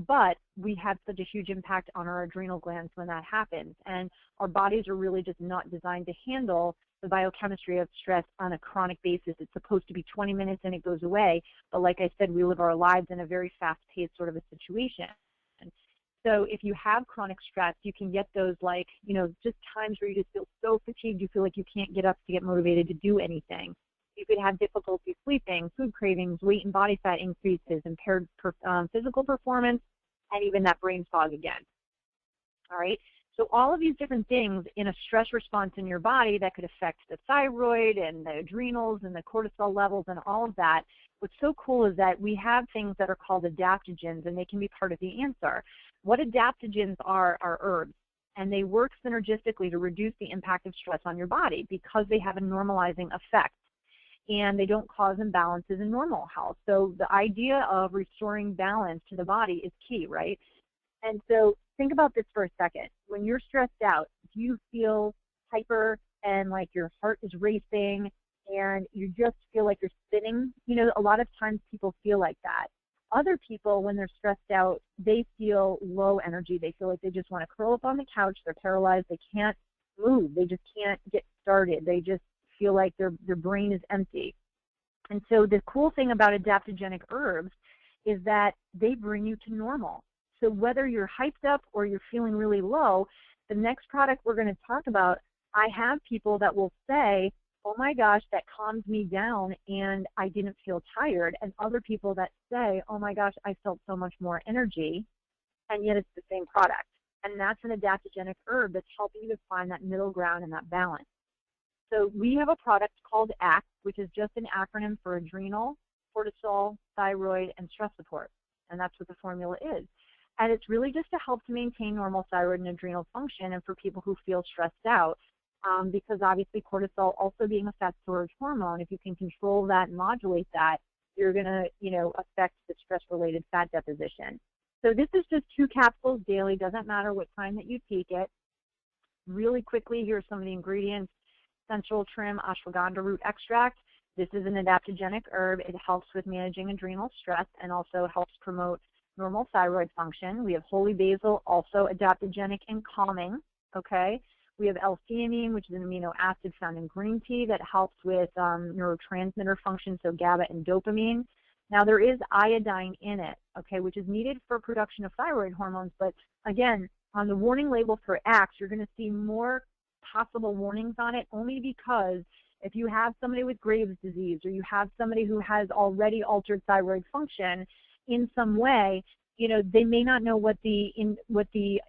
But we have such a huge impact on our adrenal glands when that happens. And our bodies are really just not designed to handle the biochemistry of stress on a chronic basis. It's supposed to be 20 minutes and it goes away. But like I said, we live our lives in a very fast-paced sort of a situation. So if you have chronic stress, you can get those just times where you just feel so fatigued, you feel like you can't get up to get motivated to do anything. You could have difficulty sleeping, food cravings, weight and body fat increases, impaired physical performance, and even that brain fog again. All right? So all of these different things in a stress response in your body that could affect the thyroid and the adrenals and the cortisol levels and all of that, what's so cool is that we have things that are called adaptogens, and they can be part of the answer. What adaptogens are herbs, and they work synergistically to reduce the impact of stress on your body because they have a normalizing effect, and they don't cause imbalances in normal health. So the idea of restoring balance to the body is key, right? And so think about this for a second. When you're stressed out, do you feel hyper and like your heart is racing and you just feel like you're spinning? A lot of times people feel like that. Other people, when they're stressed out, they feel low energy. They feel like they just want to curl up on the couch. They're paralyzed. They can't move. They just can't get started. They just feel like their brain is empty. And so the cool thing about adaptogenic herbs is that they bring you to normal. So whether you're hyped up or you're feeling really low, the next product we're going to talk about, I have people that will say, oh my gosh, that calmed me down and I didn't feel tired. And other people that say, oh my gosh, I felt so much more energy, and yet it's the same product. And that's an adaptogenic herb that's helping you to find that middle ground and that balance. So we have a product called ACT, which is just an acronym for adrenal, cortisol, thyroid, and stress support. And that's what the formula is. And it's really just to help to maintain normal thyroid and adrenal function and for people who feel stressed out. Because obviously cortisol also being a fat storage hormone, if you can control that and modulate that, you're going to, affect the stress-related fat deposition. So this is just 2 capsules daily. Doesn't matter what time that you take it. Really quickly, here are some of the ingredients. Central trim ashwagandha root extract. This is an adaptogenic herb. It helps with managing adrenal stress and also helps promote normal thyroid function. We have holy basil, also adaptogenic and calming, okay? We have L-theanine, which is an amino acid found in green tea that helps with neurotransmitter function, so GABA and dopamine. Now, there is iodine in it, okay, which is needed for production of thyroid hormones. But again, on the warning label for Axe, you're going to see more possible warnings on it, only because if you have somebody with Graves' disease or you have somebody who has already altered thyroid function in some way, you know, they may not know what the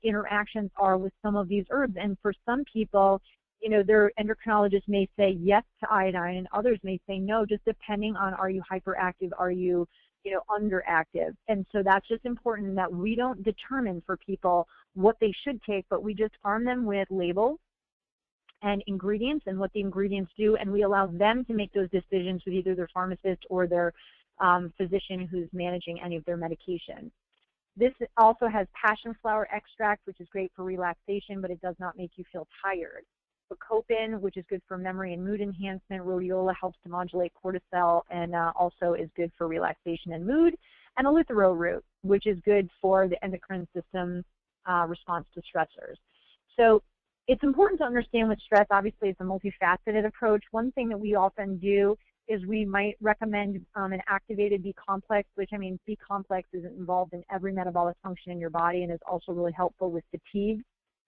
interactions are with some of these herbs. And for some people, you know, their endocrinologist may say yes to iodine, and others may say no, just depending on, are you hyperactive, are you, you know, underactive. And so that's just important that we don't determine for people what they should take, but we just arm them with labels and ingredients and what the ingredients do, and we allow them to make those decisions with either their pharmacist or their physician who's managing any of their medication. This also has passion flower extract, which is great for relaxation, but it does not make you feel tired. Bacopan, which is good for memory and mood enhancement. Rhodiola helps to modulate cortisol and also is good for relaxation and mood. And eleuthero root, which is good for the endocrine system response to stressors. So it's important to understand with stress, obviously it's a multifaceted approach. One thing that we often do is we might recommend an activated B-complex, which, I mean, B-complex is involved in every metabolic function in your body and is also really helpful with fatigue.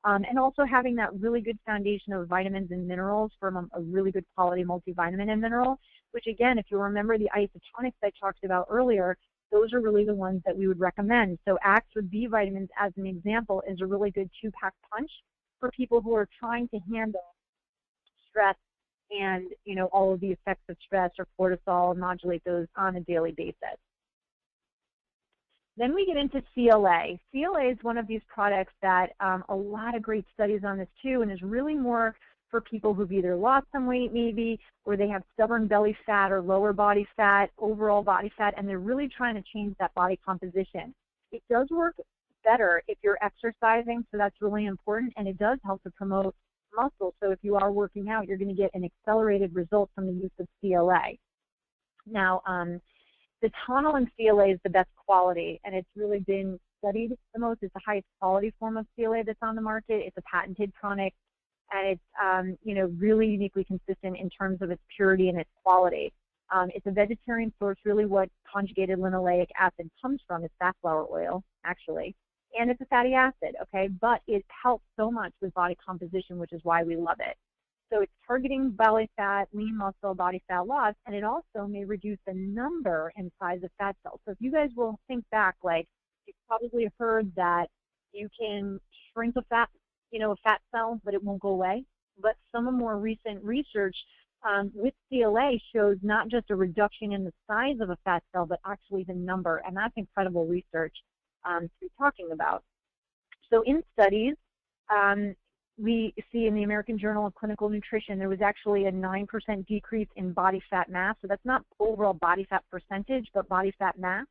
And also having that really good foundation of vitamins and minerals from a really good quality multivitamin and mineral, which again, if you remember the isotonics I talked about earlier, those are really the ones that we would recommend. So Axe with B vitamins, as an example, is a really good 2-pack punch for people who are trying to handle stress and, you know, all of the effects of stress or cortisol, modulate those on a daily basis. Then we get into CLA. CLA is one of these products that a lot of great studies on this too, and is really more for people who've either lost some weight maybe, or they have stubborn belly fat or lower body fat, overall body fat, and they're really trying to change that body composition. It does work better if you're exercising, so that's really important, and it does help to promote muscle. So if you are working out, you're going to get an accelerated result from the use of CLA. Now, the tunnel in CLA is the best quality, and it's really been studied the most. It's the highest quality form of CLA that's on the market. It's a patented product, and it's you know, really uniquely consistent in terms of its purity and its quality. It's a vegetarian source. Really, what conjugated linoleic acid comes from is safflower oil, actually, and it's a fatty acid. Okay, but it helps so much with body composition, which is why we love it. So it's targeting belly fat, lean muscle, body fat loss, and it also may reduce the number and size of fat cells. So if you guys will think back, like, you've probably heard that you can shrink a fat cell, but it won't go away. But some of more recent research with CLA shows not just a reduction in the size of a fat cell, but actually the number, and that's incredible research to be talking about. So in studies, we see in the American Journal of Clinical Nutrition, there was actually a 9% decrease in body fat mass. So that's not overall body fat percentage, but body fat mass.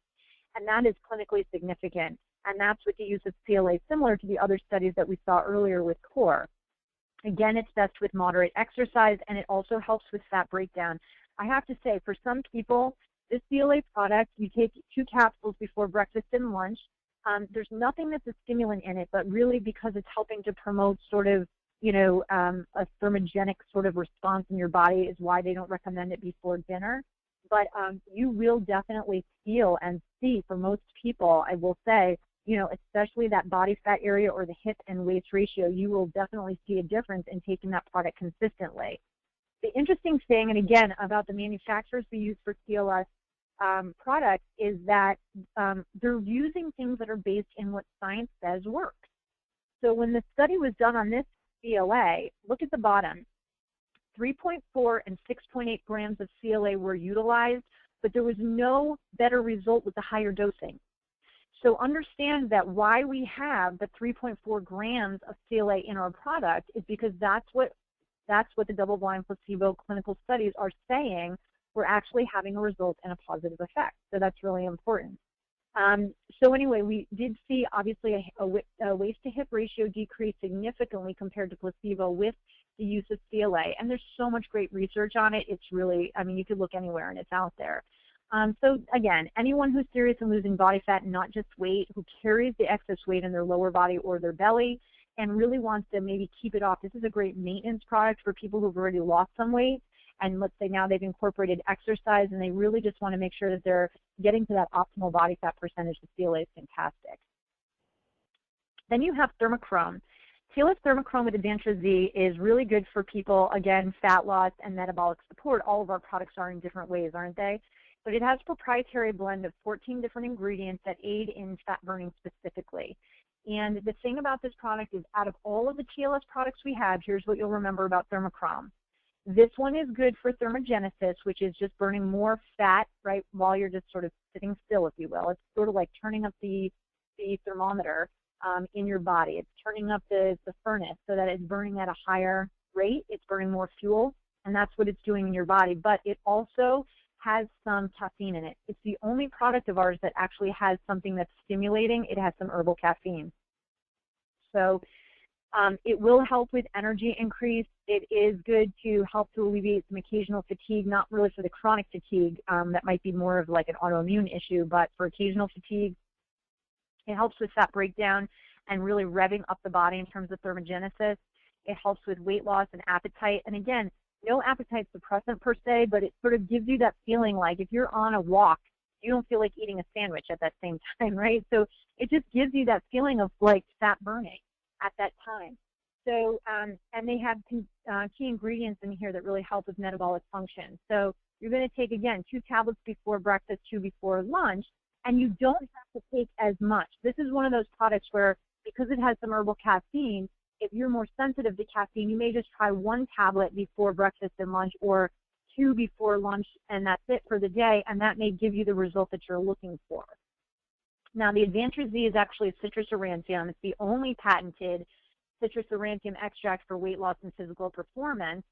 And that is clinically significant. And that's with the use of CLA, similar to the other studies that we saw earlier with CORE. Again, it's best with moderate exercise, and it also helps with fat breakdown. I have to say, for some people, this CLA product, you take 2 capsules before breakfast and lunch. There's nothing that's a stimulant in it, but really because it's helping to promote sort of, you know, a thermogenic sort of response in your body is why they don't recommend it before dinner. But you will definitely feel and see, for most people, I will say, you know, especially that body fat area or the hip and waist ratio, you will definitely see a difference in taking that product consistently. The interesting thing, and again, about the manufacturers we use for TLS products, is that they're using things that are based in what science says works. So when the study was done on this CLA, look at the bottom. 3.4 and 6.8 grams of CLA were utilized, but there was no better result with the higher dosing. So understand that why we have the 3.4 grams of CLA in our product is because that's what the double-blind placebo clinical studies are saying. We're actually having a result and a positive effect. So that's really important. So anyway, we did see obviously a waist-to-hip ratio decrease significantly compared to placebo with the use of CLA. And there's so much great research on it. It's really, I mean, you could look anywhere and it's out there. So again, anyone who's serious in losing body fat, not just weight, who carries the excess weight in their lower body or their belly, and really wants to maybe keep it off. This is a great maintenance product for people who've already lost some weight, and let's say now they've incorporated exercise and they really just want to make sure that they're getting to that optimal body fat percentage. The TLA is fantastic. Then you have Thermochrome. TLS Thermochrome with Advantra Z is really good for people, again, fat loss and metabolic support. All of our products are in different ways, aren't they? But it has a proprietary blend of 14 different ingredients that aid in fat burning specifically. And the thing about this product is, out of all of the TLS products we have, here's what you'll remember about Thermochrome. This one is good for thermogenesis, which is just burning more fat, right, while you're just sort of sitting still, if you will. It's sort of like turning up the thermometer in your body. It's turning up the furnace so that it's burning at a higher rate. It's burning more fuel, and that's what it's doing in your body. But it also has some caffeine in it. It's the only product of ours that actually has something that's stimulating. It has some herbal caffeine. So it will help with energy increase. It is good to help to alleviate some occasional fatigue, not really for the chronic fatigue. That might be more of like an autoimmune issue, but for occasional fatigue, it helps with fat breakdown and really revving up the body in terms of thermogenesis. It helps with weight loss and appetite. And again, no appetite suppressant per se, but it sort of gives you that feeling like if you're on a walk, you don't feel like eating a sandwich at that same time, right? So it just gives you that feeling of like fat burning at that time. So, and they have key ingredients in here that really help with metabolic function. So you're going to take, again, 2 tablets before breakfast, 2 before lunch, and you don't have to take as much. This is one of those products where, because it has some herbal caffeine, if you're more sensitive to caffeine, you may just try 1 tablet before breakfast and lunch, or 2 before lunch, and that's it for the day, and that may give you the result that you're looking for. Now, the Advantra Z is actually a citrus aurantium. It's the only patented citrus aurantium extract for weight loss and physical performance.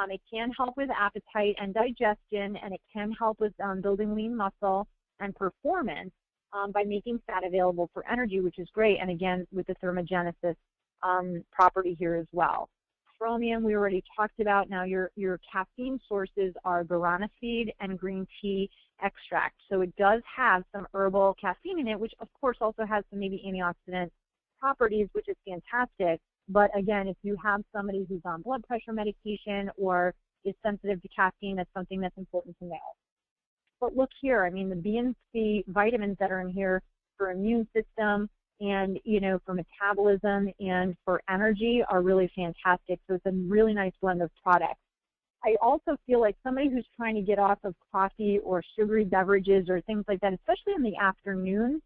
It can help with appetite and digestion, and it can help with building lean muscle and performance by making fat available for energy, which is great, and again, with the thermogenesis property here as well. Chromium, we already talked about. Now, your caffeine sources are guarana seed and green tea extract. So it does have some herbal caffeine in it, which of course also has some maybe antioxidant properties, which is fantastic. But again, if you have somebody who's on blood pressure medication or is sensitive to caffeine, that's something that's important to know. But look here, I mean, the B and C vitamins that are in here for immune system and, you know, for metabolism and for energy are really fantastic. So it's a really nice blend of products. I also feel like somebody who's trying to get off of coffee or sugary beverages or things like that, especially in the afternoon,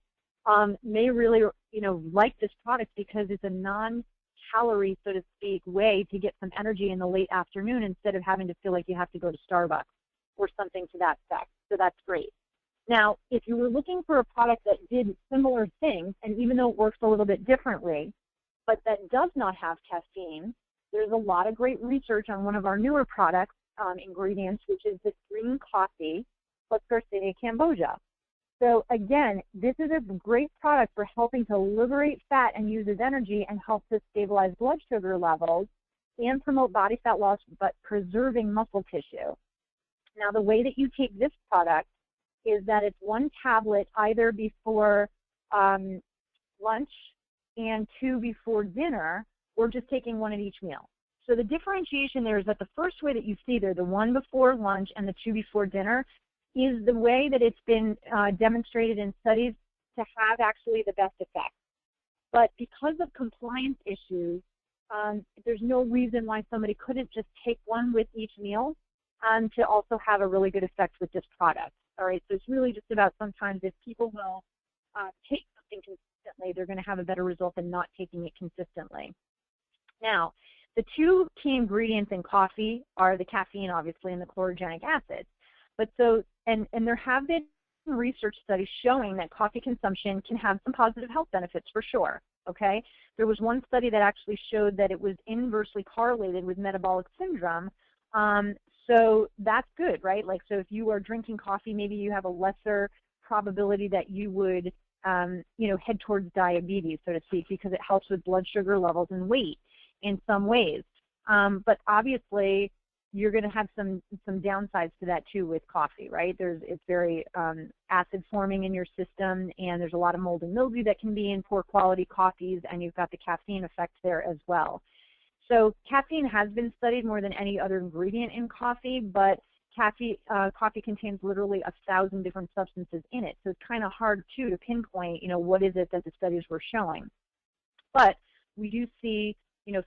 may really, you know, like this product because it's a non-calorie, so to speak, way to get some energy in the late afternoon instead of having to feel like you have to go to Starbucks or something to that effect. So that's great. Now, if you were looking for a product that did similar things, and even though it works a little bit differently, but that does not have caffeine, there's a lot of great research on one of our newer products, ingredients, which is this green coffee plus Garcinia cambogia. So again, this is a great product for helping to liberate fat and use as energy and help to stabilize blood sugar levels and promote body fat loss, but preserving muscle tissue. Now, the way that you take this product is that it's 1 tablet either before lunch and 2 before dinner, or just taking 1 at each meal. So the differentiation there is that the first way that you see there, the 1 before lunch and the 2 before dinner, is the way that it's been demonstrated in studies to have actually the best effect. But because of compliance issues, there's no reason why somebody couldn't just take 1 with each meal to also have a really good effect with this product. All right, so it's really just about sometimes if people will take something consistently, they're going to have a better result than not taking it consistently. Now, the 2 key ingredients in coffee are the caffeine, obviously, and the chlorogenic acid. But so, and there have been research studies showing that coffee consumption can have some positive health benefits for sure, okay? There was one study that actually showed that it was inversely correlated with metabolic syndrome. So that's good, right? Like, so if you are drinking coffee, maybe you have a lesser probability that you would, you know, head towards diabetes, so to speak, because it helps with blood sugar levels and weight in some ways. But obviously, you're going to have some downsides to that too with coffee, right? It's very acid forming in your system, and there's a lot of mold and mildew that can be in poor quality coffees, and you've got the caffeine effect there as well. So caffeine has been studied more than any other ingredient in coffee, but coffee contains literally 1,000 different substances in it. So it's kind of hard too to pinpoint, what is it that the studies were showing. But we do see,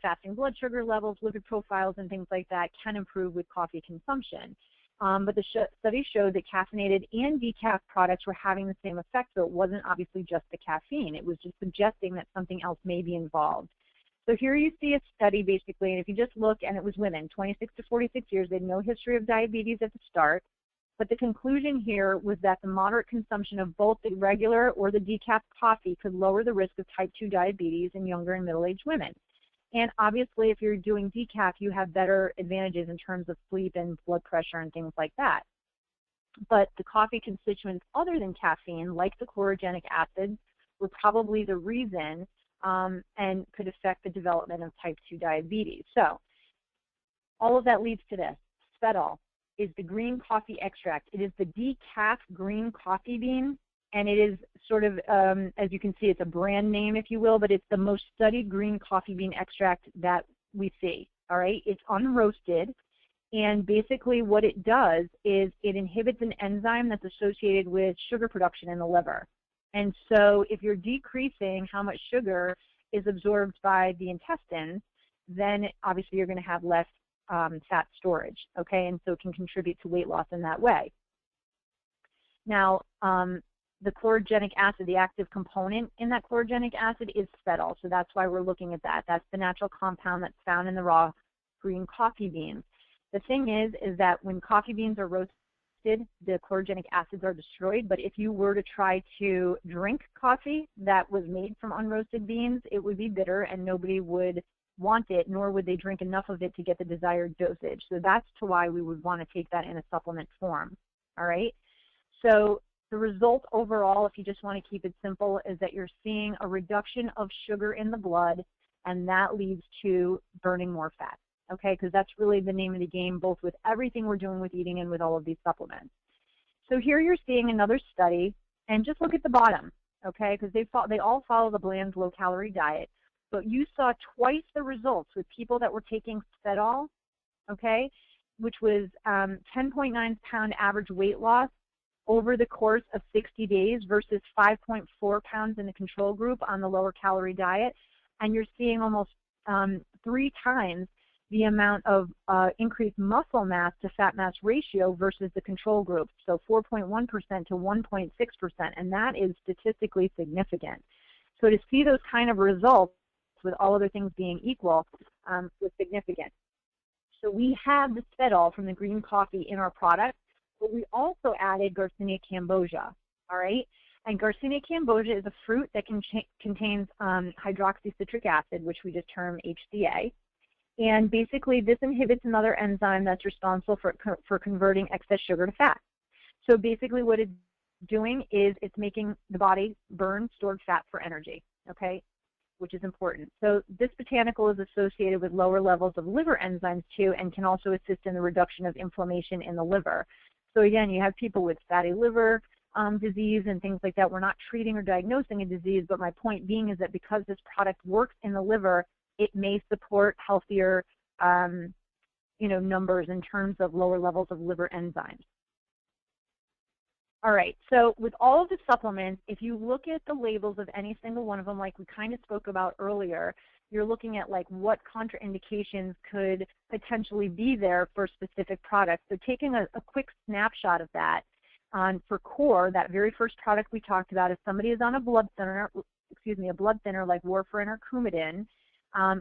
fasting blood sugar levels, lipid profiles, and things like that can improve with coffee consumption. But the studies showed that caffeinated and decaf products were having the same effect, so it wasn't obviously just the caffeine. It was just suggesting that something else may be involved. So here you see a study basically, and if you just look, and it was women, 26 to 46 years, they had no history of diabetes at the start, but the conclusion here was that the moderate consumption of both the regular or the decaf coffee could lower the risk of type 2 diabetes in younger and middle-aged women. And obviously, if you're doing decaf, you have better advantages in terms of sleep and blood pressure and things like that. But the coffee constituents other than caffeine, like the chlorogenic acids, were probably the reason and could affect the development of type 2 diabetes. So all of that leads to this. Svedal is the green coffee extract. It is the decaf green coffee bean, and it is sort of, as you can see, it's a brand name, if you will, but it's the most studied green coffee bean extract that we see, all right? It's unroasted, and basically what it does is it inhibits an enzyme that's associated with sugar production in the liver. And so if you're decreasing how much sugar is absorbed by the intestines, then obviously you're going to have less fat storage, okay? And so it can contribute to weight loss in that way. Now, the chlorogenic acid, the active component in that chlorogenic acid is svedal, so that's why we're looking at that. That's the natural compound that's found in the raw green coffee beans. The thing is that when coffee beans are roasted, the chlorogenic acids are destroyed, but if you were to try to drink coffee that was made from unroasted beans, it would be bitter and nobody would want it, nor would they drink enough of it to get the desired dosage. So that's why we would want to take that in a supplement form, all right? So the result overall, if you just want to keep it simple, is that you're seeing a reduction of sugar in the blood, and that leads to burning more fat, okay? Because that's really the name of the game, both with everything we're doing with eating and with all of these supplements. So here you're seeing another study, and just look at the bottom, okay? Because they all follow the bland, low-calorie diet. But you saw twice the results with people that were taking Svedal, okay, which was 10.9 pound average weight loss over the course of 60 days versus 5.4 pounds in the control group on the lower calorie diet. And you're seeing almost 3 times the amount of increased muscle mass to fat mass ratio versus the control group, so 4.1% to 1.6%, and that is statistically significant. So to see those kind of results with all other things being equal was significant. So we have the Svedal from the green coffee in our product, but we also added Garcinia cambogia, all right? And Garcinia cambogia is a fruit that contains hydroxycitric acid, which we just term HCA. And basically, this inhibits another enzyme that's responsible for converting excess sugar to fat. So basically what it's doing is it's making the body burn stored fat for energy, okay, which is important. So this botanical is associated with lower levels of liver enzymes too, and can also assist in the reduction of inflammation in the liver. So again, you have people with fatty liver disease and things like that. We're not treating or diagnosing a disease, but my point being is that because this product works in the liver, it may support healthier numbers in terms of lower levels of liver enzymes. All right, so with all of the supplements, if you look at the labels of any single one of them, like we kind of spoke about earlier, you're looking at like what contraindications could potentially be there for specific products. So taking a quick snapshot of that, for core, that very first product we talked about, if somebody is on a blood thinner like warfarin or Coumadin,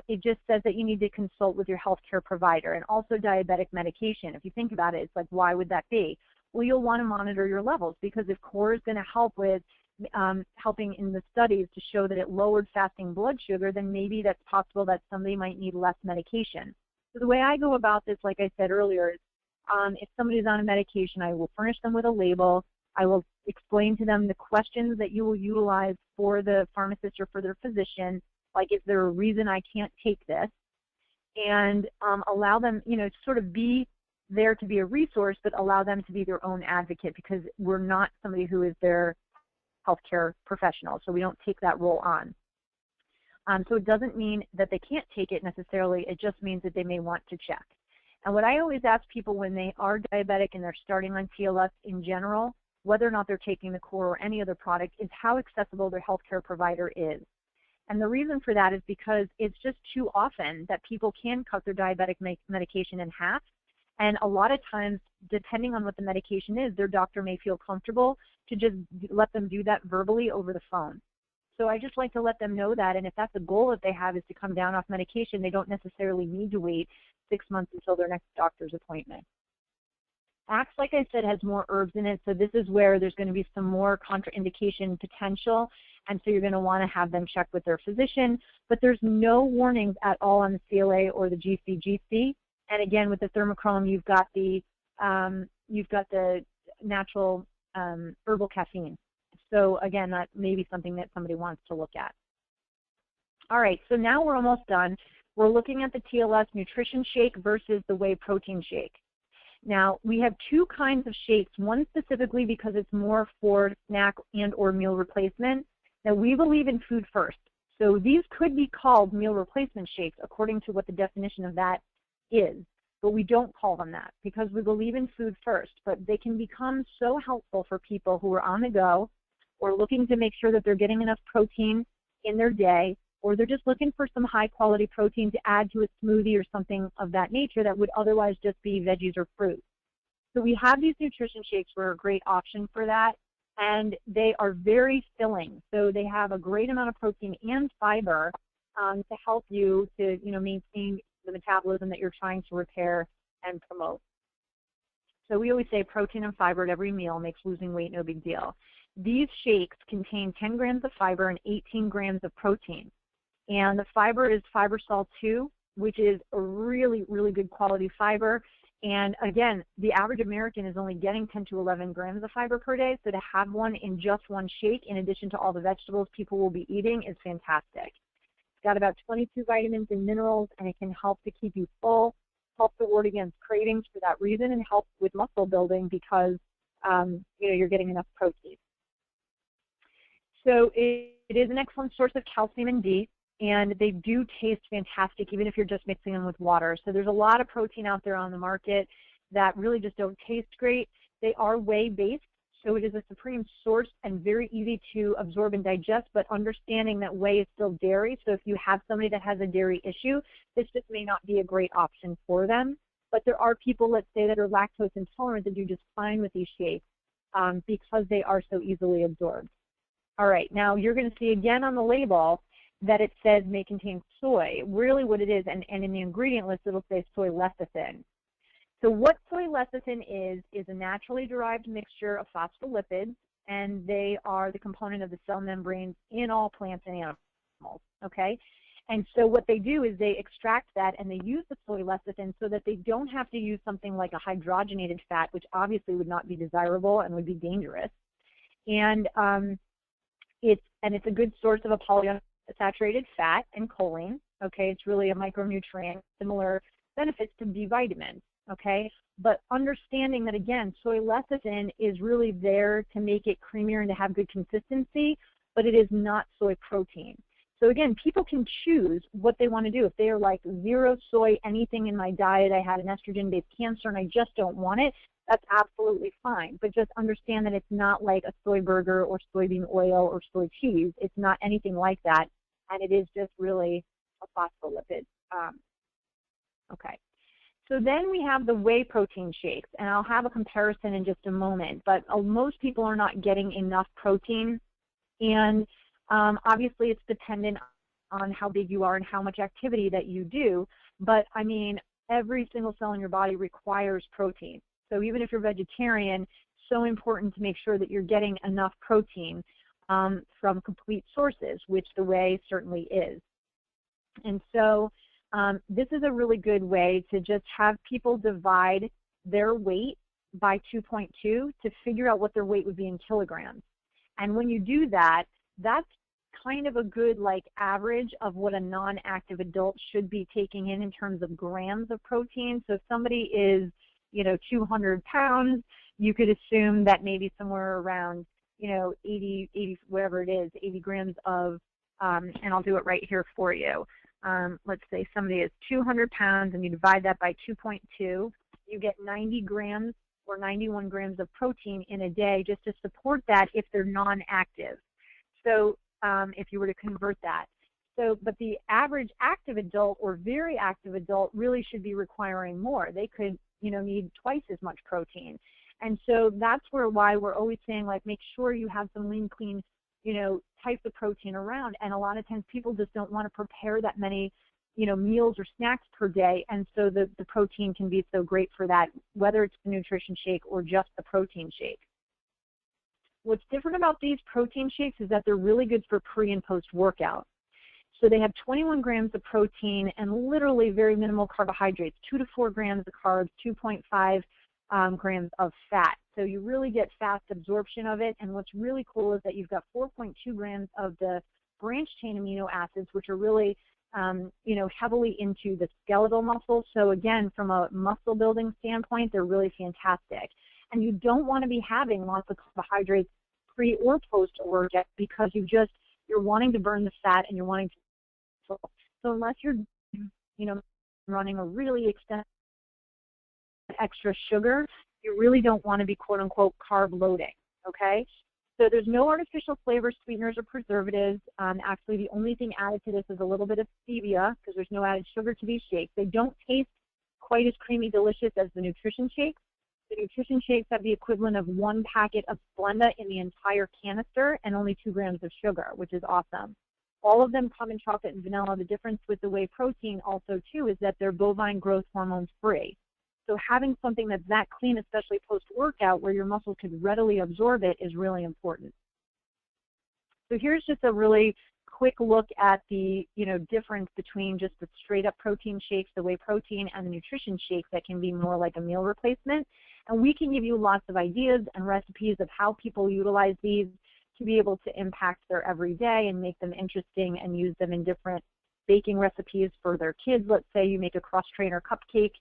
it just says that you need to consult with your healthcare provider, and also diabetic medication. If you think about it, it's like, why would that be? Well, you'll want to monitor your levels, because if core is going to help with helping in the studies to show that it lowered fasting blood sugar, then maybe that's possible that somebody might need less medication. So the way I go about this, like I said earlier, is if somebody's on a medication, I will furnish them with a label. I will explain to them the questions that you will utilize for the pharmacist or for their physician, like, is there a reason I can't take this? And allow them, to sort of be there to be a resource, but allow them to be their own advocate, because we're not somebody who is their healthcare professional, so we don't take that role on. So it doesn't mean that they can't take it necessarily, it just means that they may want to check. And what I always ask people when they are diabetic and they're starting on TLS in general, whether or not they're taking the core or any other product, is how accessible their healthcare provider is. And the reason for that is because it's just too often that people can cut their diabetic medication in half. And a lot of times, depending on what the medication is, their doctor may feel comfortable to just let them do that verbally over the phone. So I just like to let them know that, and if that's a goal that they have, is to come down off medication, they don't necessarily need to wait 6 months until their next doctor's appointment. Axe, like I said, has more herbs in it, so this is where there's going to be some more contraindication potential, and so you're going to want to have them check with their physician. But there's no warnings at all on the CLA or the GC/GC. And again, with the thermochrome, you've got the natural herbal caffeine. So again, that may be something that somebody wants to look at. All right, so now we're almost done. We're looking at the TLS nutrition shake versus the whey protein shake. Now, we have two kinds of shakes, one specifically because it's more for snack and or meal replacement. Now, we believe in food first. So these could be called meal replacement shakes according to what the definition of that is, but we don't call them that because we believe in food first. But they can become so helpful for people who are on the go or looking to make sure that they're getting enough protein in their day, or they're just looking for some high quality protein to add to a smoothie or something of that nature that would otherwise just be veggies or fruit. So we have these nutrition shakes were a great option for that, and they are very filling. So they have a great amount of protein and fiber to help you to maintain the metabolism that you're trying to repair and promote. So we always say protein and fiber at every meal makes losing weight no big deal. These shakes contain 10 grams of fiber and 18 grams of protein. And the fiber is fiber sol 2, which is a really, really good quality fiber. And again, the average American is only getting 10 to 11 grams of fiber per day. So to have one in just one shake, in addition to all the vegetables people will be eating, is fantastic. It's got about 22 vitamins and minerals, and it can help to keep you full, help to ward against cravings for that reason, and help with muscle building because you're getting enough protein. So it is an excellent source of calcium and D. And they do taste fantastic, even if you're just mixing them with water. So there's a lot of protein out there on the market that really just don't taste great. They are whey-based, so it is a supreme source and very easy to absorb and digest, but understanding that whey is still dairy. So if you have somebody that has a dairy issue, this just may not be a great option for them. But there are people, let's say, that are lactose intolerant that do just fine with these shakes because they are so easily absorbed. All right, now you're going to see again on the label that it says may contain soy. Really what it is, and in the ingredient list it'll say soy lecithin. So what soy lecithin is a naturally derived mixture of phospholipids, and they are the component of the cell membranes in all plants and animals, okay? And so what they do is they extract that and they use the soy lecithin so that they don't have to use something like a hydrogenated fat, which obviously would not be desirable and would be dangerous. And it's a good source of a polyunsaturated fat and choline, okay? It's really a micronutrient, similar benefits to B vitamins, okay? But understanding that, again, soy lecithin is really there to make it creamier and to have good consistency, but it is not soy protein. So again, people can choose what they want to do. If they are like zero soy, anything in my diet, I had an estrogen-based cancer and I just don't want it, that's absolutely fine. But just understand that it's not like a soy burger or soybean oil or soy cheese. It's not anything like that, and it is just really a phospholipid. Okay. So then we have the whey protein shakes, and I'll have a comparison in just a moment, but most people are not getting enough protein, and obviously it's dependent on how big you are and how much activity that you do, but I mean, every single cell in your body requires protein. So even if you're vegetarian, so important to make sure that you're getting enough protein from complete sources, which the whey certainly is. And so this is a really good way to just have people divide their weight by 2.2 to figure out what their weight would be in kilograms. And when you do that, that's kind of a good like average of what a non-active adult should be taking in terms of grams of protein. So if somebody is 200 pounds, you could assume that maybe somewhere around 80 whatever it is, 80 grams of, and I'll do it right here for you. Let's say somebody is 200 pounds and you divide that by 2.2, you get 90 grams or 91 grams of protein in a day just to support that if they're non-active. So if you were to convert that. So, but the average active adult or very active adult really should be requiring more. They could, need twice as much protein. And so that's why we're always saying, like, make sure you have some lean, clean, types of protein around. And a lot of times people just don't want to prepare that many, meals or snacks per day. And so the protein can be so great for that, whether it's the nutrition shake or just the protein shake. What's different about these protein shakes is that they're really good for pre and post workout. So they have 21 grams of protein and literally very minimal carbohydrates, 2 to 4 grams of carbs, 2.5 grams of fat. So you really get fast absorption of it. And what's really cool is that you've got 4.2 grams of the branch chain amino acids, which are really, heavily into the skeletal muscle. So again, from a muscle building standpoint, they're really fantastic. And you don't want to be having lots of carbohydrates pre or post workout because you're wanting to burn the fat and you're wanting to. So unless you're, running a really extensive extra sugar, you really don't want to be quote unquote carb loading, okay? So there's no artificial flavors, sweeteners, or preservatives. Actually, the only thing added to this is a little bit of stevia because there's no added sugar to these shakes. They don't taste quite as creamy delicious as the nutrition shakes. The nutrition shakes have the equivalent of 1 packet of Splenda in the entire canister and only 2 grams of sugar, which is awesome. All of them come in chocolate and vanilla. The difference with the whey protein also, too, is that they're bovine growth hormones free. So having something that's that clean, especially post-workout, where your muscles could readily absorb it is really important. So here's just a really quick look at the difference between just the straight-up protein shakes, the whey protein, and the nutrition shakes that can be more like a meal replacement. And we can give you lots of ideas and recipes of how people utilize these to be able to impact their everyday and make them interesting and use them in different baking recipes for their kids. Let's say you make a cross-trainer cupcake,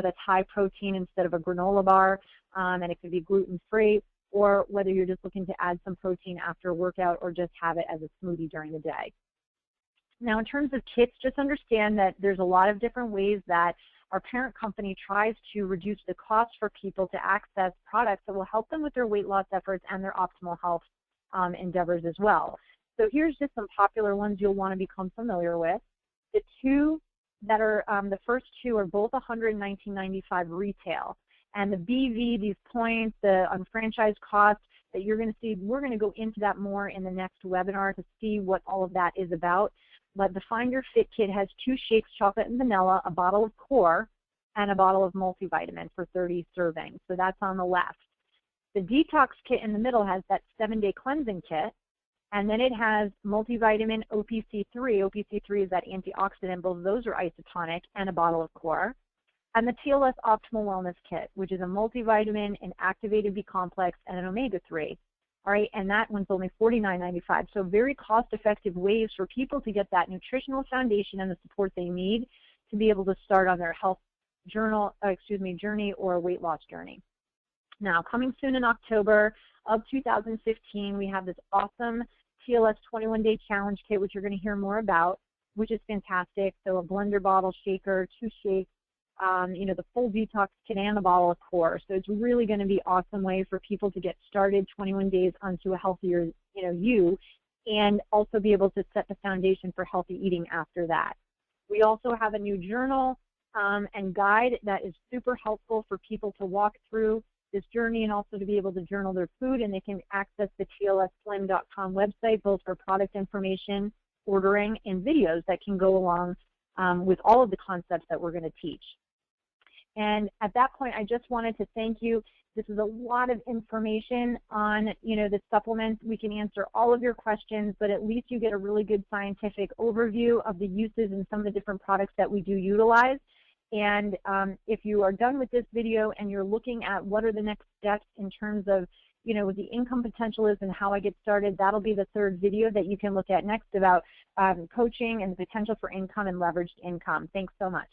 that's high protein instead of a granola bar, and it could be gluten-free, or whether you're just looking to add some protein after a workout or just have it as a smoothie during the day. Now, in terms of kits, just understand that there's a lot of different ways that our parent company tries to reduce the cost for people to access products that will help them with their weight loss efforts and their optimal health endeavors as well. So here's just some popular ones you'll want to become familiar with. The two that are, the first two are both $119.95 retail. And the BV, these points, the unfranchised costs that you're going to see, we're going to go into that more in the next webinar to see what all of that is about. But the Find Your Fit kit has 2 shakes, chocolate and vanilla, a bottle of core, and a bottle of multivitamin for 30 servings. So that's on the left. The detox kit in the middle has that 7-day cleansing kit, and then it has multivitamin OPC3. OPC3 is that antioxidant. Both of those are isotonic, and a bottle of core. And the TLS Optimal Wellness Kit, which is a multivitamin, an activated B complex, and an omega-3. All right, and that one's only $49.95. So very cost-effective ways for people to get that nutritional foundation and the support they need to be able to start on their health journey or weight loss journey. Now, coming soon in October of 2015, we have this awesome TLS 21-Day Challenge Kit, which you're going to hear more about, which is fantastic. So a blender bottle shaker, 2 shakes, the full detox kit and a bottle of core. So it's really going to be an awesome way for people to get started 21 days onto a healthier, you, and also be able to set the foundation for healthy eating after that. We also have a new journal and guide that is super helpful for people to walk through this journey and also to be able to journal their food, and they can access the TLSslim.com website both for product information, ordering, and videos that can go along with all of the concepts that we're going to teach. And at that point, I just wanted to thank you. This is a lot of information on, the supplements. We can answer all of your questions, but at least you get a really good scientific overview of the uses and some of the different products that we do utilize. And if you are done with this video and you're looking at what are the next steps in terms of, what the income potential is and how I get started, that'll be the 3rd video that you can look at next about coaching and the potential for income and leveraged income. Thanks so much.